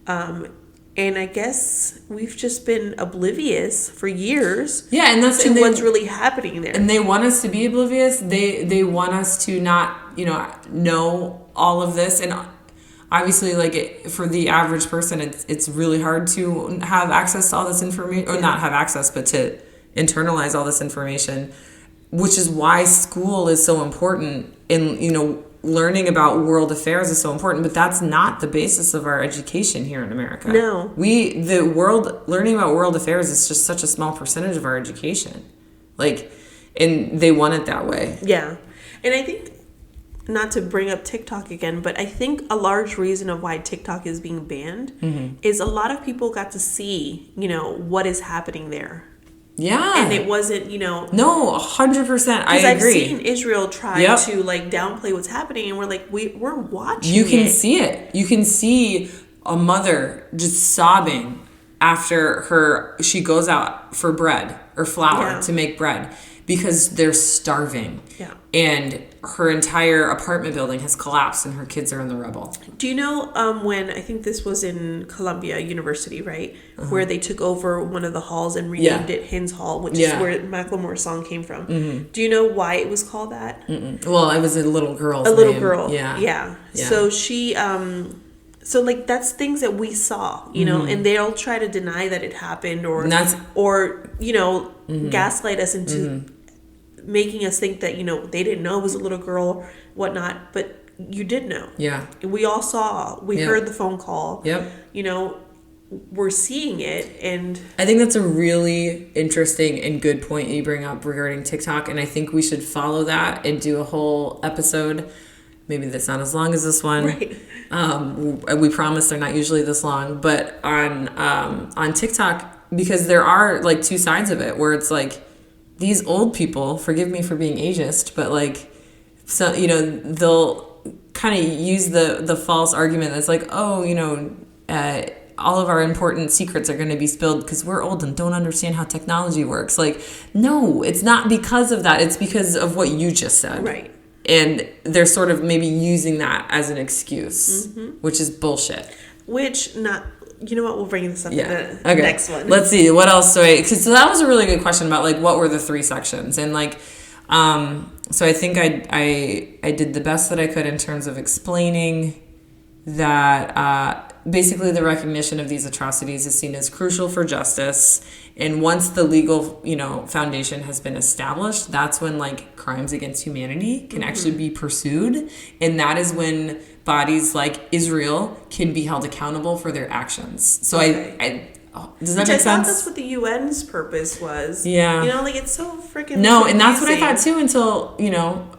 Mm-hmm. And I guess we've just been oblivious for years. Yeah, and that's what's really happening there. And they want us to be oblivious. They want us to not, know all of this. And obviously, like, for the average person, it's really hard to have access to all this information, or not have access, but to internalize all this information, which is why school is so important. And, learning about world affairs is so important, but that's not the basis of our education here in America. No. Learning about world affairs is just such a small percentage of our education. Like, and they want it that way. Yeah. And I think, not to bring up TikTok again, but I think a large reason of why TikTok is being banned is a lot of people got to see, what is happening there. Yeah. And it wasn't, No, 100%. I agree. I've seen Israel try Yep. to like downplay what's happening, and we're like, we're watching. You can see it. You can see a mother just sobbing after she goes out for bread or flour to make bread because they're starving. Yeah. And her entire apartment building has collapsed and her kids are in the rubble. Do you know when, I think this was in Columbia University, right? Where they took over one of the halls and renamed it Hins Hall, which is where Macklemore's song came from. Do you know why it was called that? Well, it was a little girl's little name. girl. Yeah. So she, so like that's things that we saw, and they'll try to deny that it happened or gaslight us into making us think that, they didn't know it was a little girl or whatnot, but you did know. Yeah. We all saw. We heard the phone call. Yep. We're seeing it, and I think that's a really interesting and good point you bring up regarding TikTok, and I think we should follow that and do a whole episode. Maybe that's not as long as this one. Right. We promise they're not usually this long, but on TikTok, because there are like two sides of it, where it's like these old people, forgive me for being ageist, but like, so they'll kind of use the false argument that's like, oh, all of our important secrets are going to be spilled because we're old and don't understand how technology works. Like, no, it's not because of that. It's because of what you just said. Right. And they're sort of maybe using that as an excuse, which is bullshit. You know what? We'll bring this up in the next one. Let's see. What else? So that was a really good question about like what were the three sections, and like, so I think I did the best that I could in terms of explaining that basically the recognition of these atrocities is seen as crucial for justice, and once the legal foundation has been established, that's when like crimes against humanity can actually be pursued, and that is when bodies like Israel can be held accountable for their actions. So does that make sense? I thought that's what the UN's purpose was. Yeah. Like it's so freaking No, and that's what I thought too until,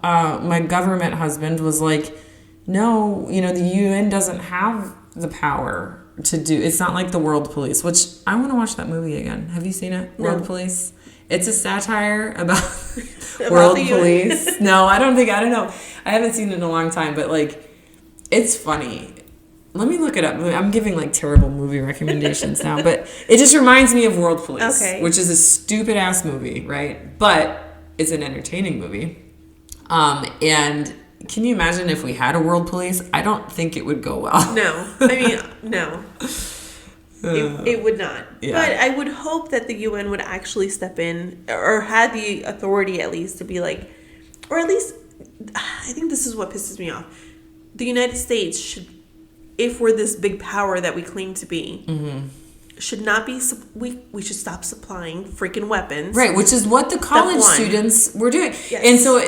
my government husband was like, no, the UN doesn't have the power to do, it's not like the World Police, which I want to watch that movie again. Have you seen it? No. World Police? It's a satire about World Police. No, I don't know. I haven't seen it in a long time, but like, it's funny. Let me look it up. I'm giving like terrible movie recommendations now, but it just reminds me of World Police, which is a stupid ass movie, right? But it's an entertaining movie. And can you imagine if we had a World Police? I don't think it would go well. No. I mean, no. It would not. Yeah. But I would hope that the UN would actually step in, or had the authority at least to be like, or at least, I think this is what pisses me off. The United States should, if we're this big power that we claim to be, should not be, we should stop supplying freaking weapons. Right, which is what the college students were doing. Yes. And so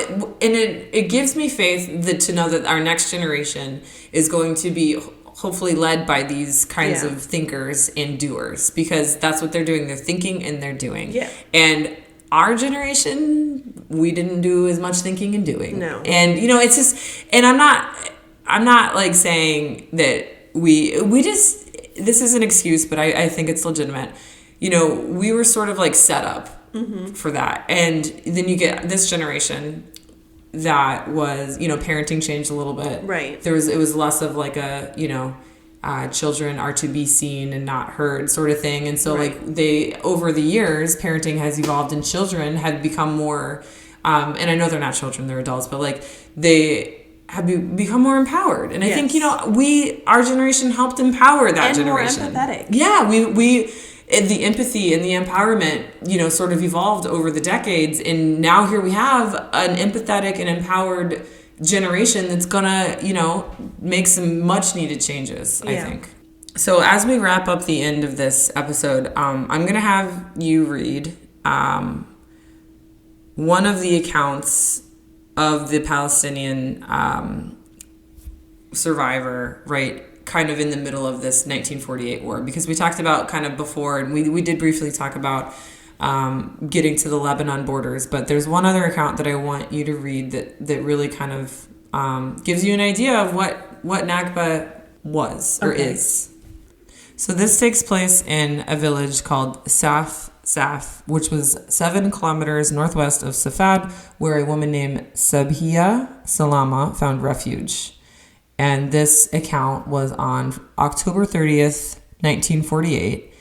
it gives me faith to know that our next generation is going to be hopefully led by these kinds of thinkers and doers, because that's what they're doing. They're thinking and they're doing. Yeah. And our generation, we didn't do as much thinking and doing. No. And, it's just, and I'm not like saying that we just, this is an excuse, but I think it's legitimate. We were sort of like set up for that. And then you get this generation that was, parenting changed a little bit. Right. It was less of like a, children are to be seen and not heard sort of thing. And so like over the years, parenting has evolved and children have become more, and I know they're not children, they're adults, but like they have become more empowered. And I think, our generation helped empower that generation. And more empathetic. Yeah, we the empathy and the empowerment, sort of evolved over the decades. And now here we have an empathetic and empowered generation that's gonna, make some much needed changes, I think. So as we wrap up the end of this episode, I'm gonna have you read one of the accounts of the Palestinian survivor, right, kind of in the middle of this 1948 war, because we talked about kind of before, and we did briefly talk about getting to the Lebanon borders, but there's one other account that I want you to read that really kind of gives you an idea of what Nakba was or is. So this takes place in a village called Saf Saf, which was 7 kilometers northwest of Safad, where a woman named Sabhiya Salama found refuge. And this account was on October 30th, 1948,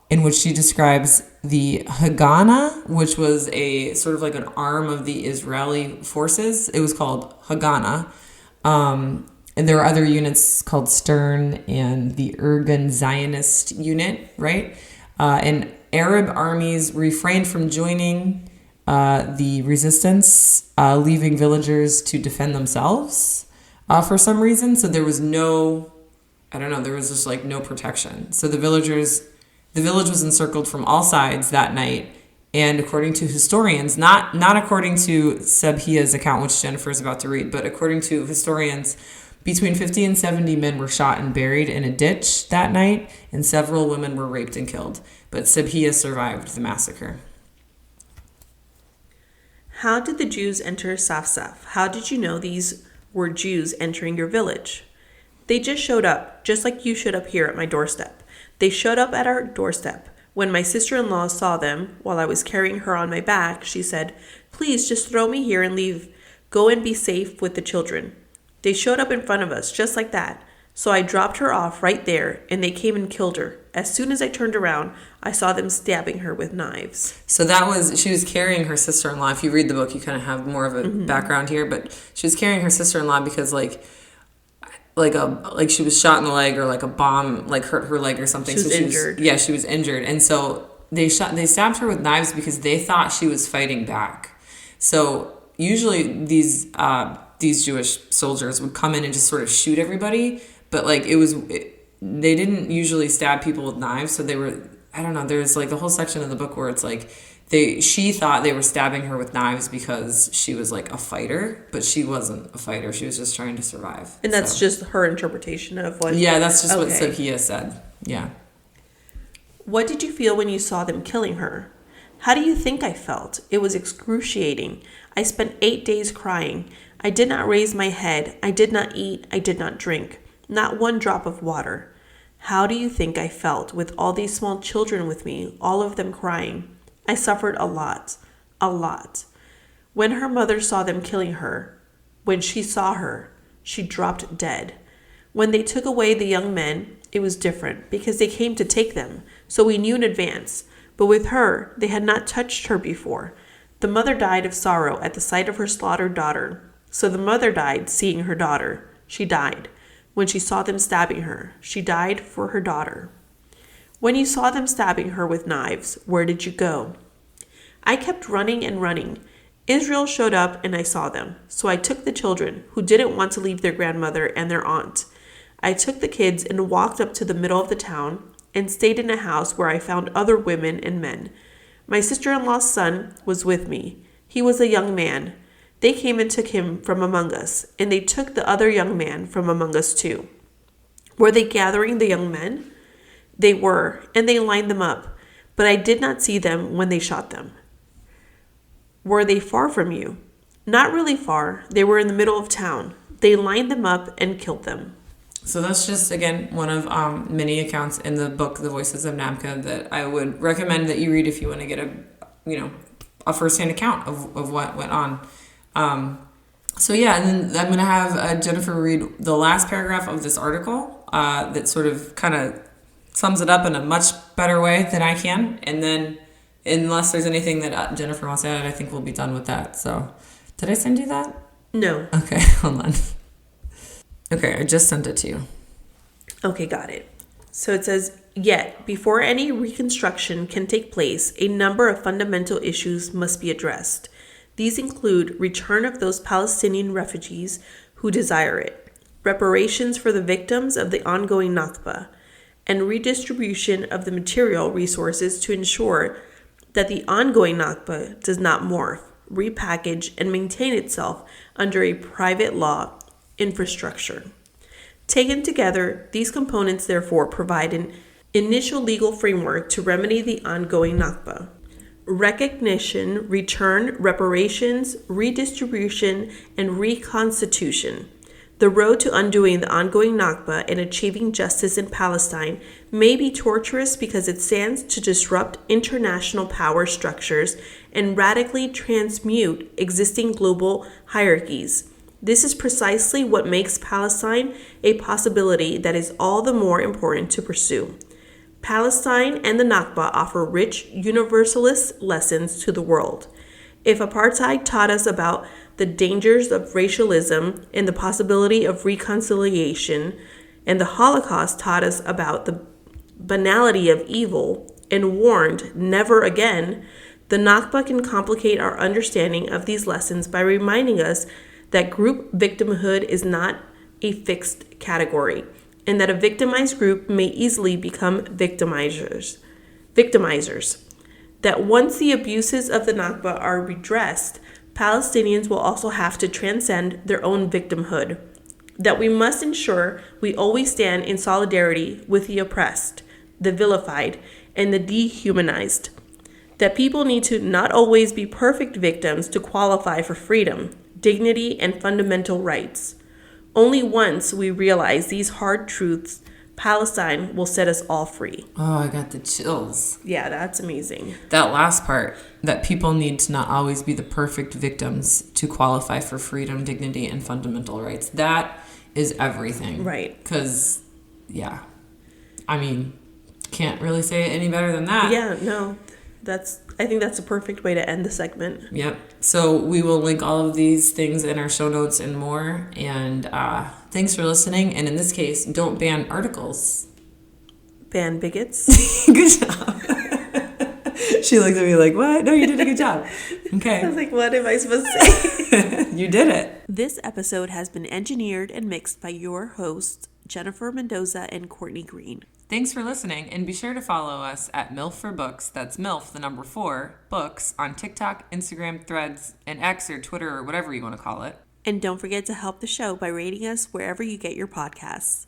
in which she describes the Haganah, which was a sort of like an arm of the Israeli forces. It was called Haganah. And there were other units called Stern and the Irgun Zionist unit, right? And Arab armies refrained from joining the resistance, leaving villagers to defend themselves for some reason. So there was no, I don't know, there was just like no protection. So the village was encircled from all sides that night. And according to historians, not according to Sabhiya's account, which Jennifer is about to read, but according to historians, between 50 and 70 men were shot and buried in a ditch that night, and several women were raped and killed. But Sabhiya survived the massacre. How did the Jews enter Safsaf? How did you know these were Jews entering your village? They just showed up, just like you showed up here at my doorstep. They showed up at our doorstep. When my sister-in-law saw them, while I was carrying her on my back, she said, "Please just throw me here and leave. Go and be safe with the children." They showed up in front of us, just like that. So I dropped her off right there, and they came and killed her. As soon as I turned around, I saw them stabbing her with knives. So she was carrying her sister-in-law. If you read the book, you kind of have more of a background here, but she was carrying her sister-in-law because like she was shot in the leg, or like a bomb like hurt her leg or something. She was injured. She was injured. And so they stabbed her with knives because they thought she was fighting back. So usually these Jewish soldiers would come in and just sort of shoot everybody, but like they didn't usually stab people with knives. So they were, I don't know, there's like the whole section of the book where it's like she thought they were stabbing her with knives because she was like a fighter, but she wasn't a fighter. She was just trying to survive. And that's just her interpretation of what... Yeah, that's just what Sabhiya said. Yeah. What did you feel when you saw them killing her? How do you think I felt? It was excruciating. I spent 8 days crying. I did not raise my head. I did not eat. I did not drink. Not one drop of water. How do you think I felt with all these small children with me, all of them crying? I suffered a lot. A lot. When her mother saw them killing her, when she saw her, she dropped dead. When they took away the young men, it was different because they came to take them, so we knew in advance. But with her, they had not touched her before. The mother died of sorrow at the sight of her slaughtered daughter. So the mother died seeing her daughter. She died. When she saw them stabbing her, she died for her daughter. When you saw them stabbing her with knives, where did you go? I kept running and running. Israel showed up and I saw them. So I took the children who didn't want to leave their grandmother and their aunt. I took the kids and walked up to the middle of the town and stayed in a house where I found other women and men. My sister-in-law's son was with me. He was a young man. They came and took him from among us, and they took the other young man from among us too. Were they gathering the young men? They were, and they lined them up, but I did not see them when they shot them. Were they far from you? Not really far. They were in the middle of town. They lined them up and killed them. So that's just, again, one of many accounts in the book, The Voices of Nakba, that I would recommend that you read if you want to get a firsthand account of what went on. So yeah, and then I'm going to have Jennifer read the last paragraph of this article that sort of kind of sums it up in a much better way than I can. And then unless there's anything that Jennifer wants to add, I think we'll be done with that. So did I send you that? No. Okay, hold on. Okay, I just sent it to you. Okay, got it. So it says, yet, before any reconstruction can take place, a number of fundamental issues must be addressed. These include return of those Palestinian refugees who desire it, reparations for the victims of the ongoing Nakba, and redistribution of the material resources to ensure that the ongoing Nakba does not morph, repackage, and maintain itself under a private law infrastructure. Taken together, these components therefore provide an initial legal framework to remedy the ongoing Nakba. Recognition, return, reparations, redistribution, and reconstitution. The road to undoing the ongoing Nakba and achieving justice in Palestine may be tortuous because it stands to disrupt international power structures and radically transmute existing global hierarchies. This is precisely what makes Palestine a possibility that is all the more important to pursue. Palestine and the Nakba offer rich universalist lessons to the world. If apartheid taught us about the dangers of racialism and the possibility of reconciliation, and the Holocaust taught us about the banality of evil and warned never again, the Nakba can complicate our understanding of these lessons by reminding us that group victimhood is not a fixed category, and that a victimized group may easily become victimizers. That once the abuses of the Nakba are redressed, Palestinians will also have to transcend their own victimhood. That we must ensure we always stand in solidarity with the oppressed, the vilified, and the dehumanized. That people need to not always be perfect victims to qualify for freedom, dignity, and fundamental rights. Only once we realize these hard truths, Palestine will set us all free. Oh, I got the chills. Yeah, that's amazing. That last part, that people need to not always be the perfect victims to qualify for freedom, dignity, and fundamental rights. That is everything. Right. Because, yeah, I mean, can't really say it any better than that. Yeah, no, I think that's a perfect way to end the segment. Yep. So we will link all of these things in our show notes and more. And thanks for listening. And in this case, don't ban articles. Ban bigots. Good job. She looked at me like, what? No, you did a good job. Okay. I was like, what am I supposed to say? You did it. This episode has been engineered and mixed by your hosts, Jennifer Mendoza and Courtney Green. Thanks for listening, and be sure to follow us at MILF for Books, that's MILF, the number 4, Books, on TikTok, Instagram, Threads, and X or Twitter or whatever you want to call it. And don't forget to help the show by rating us wherever you get your podcasts.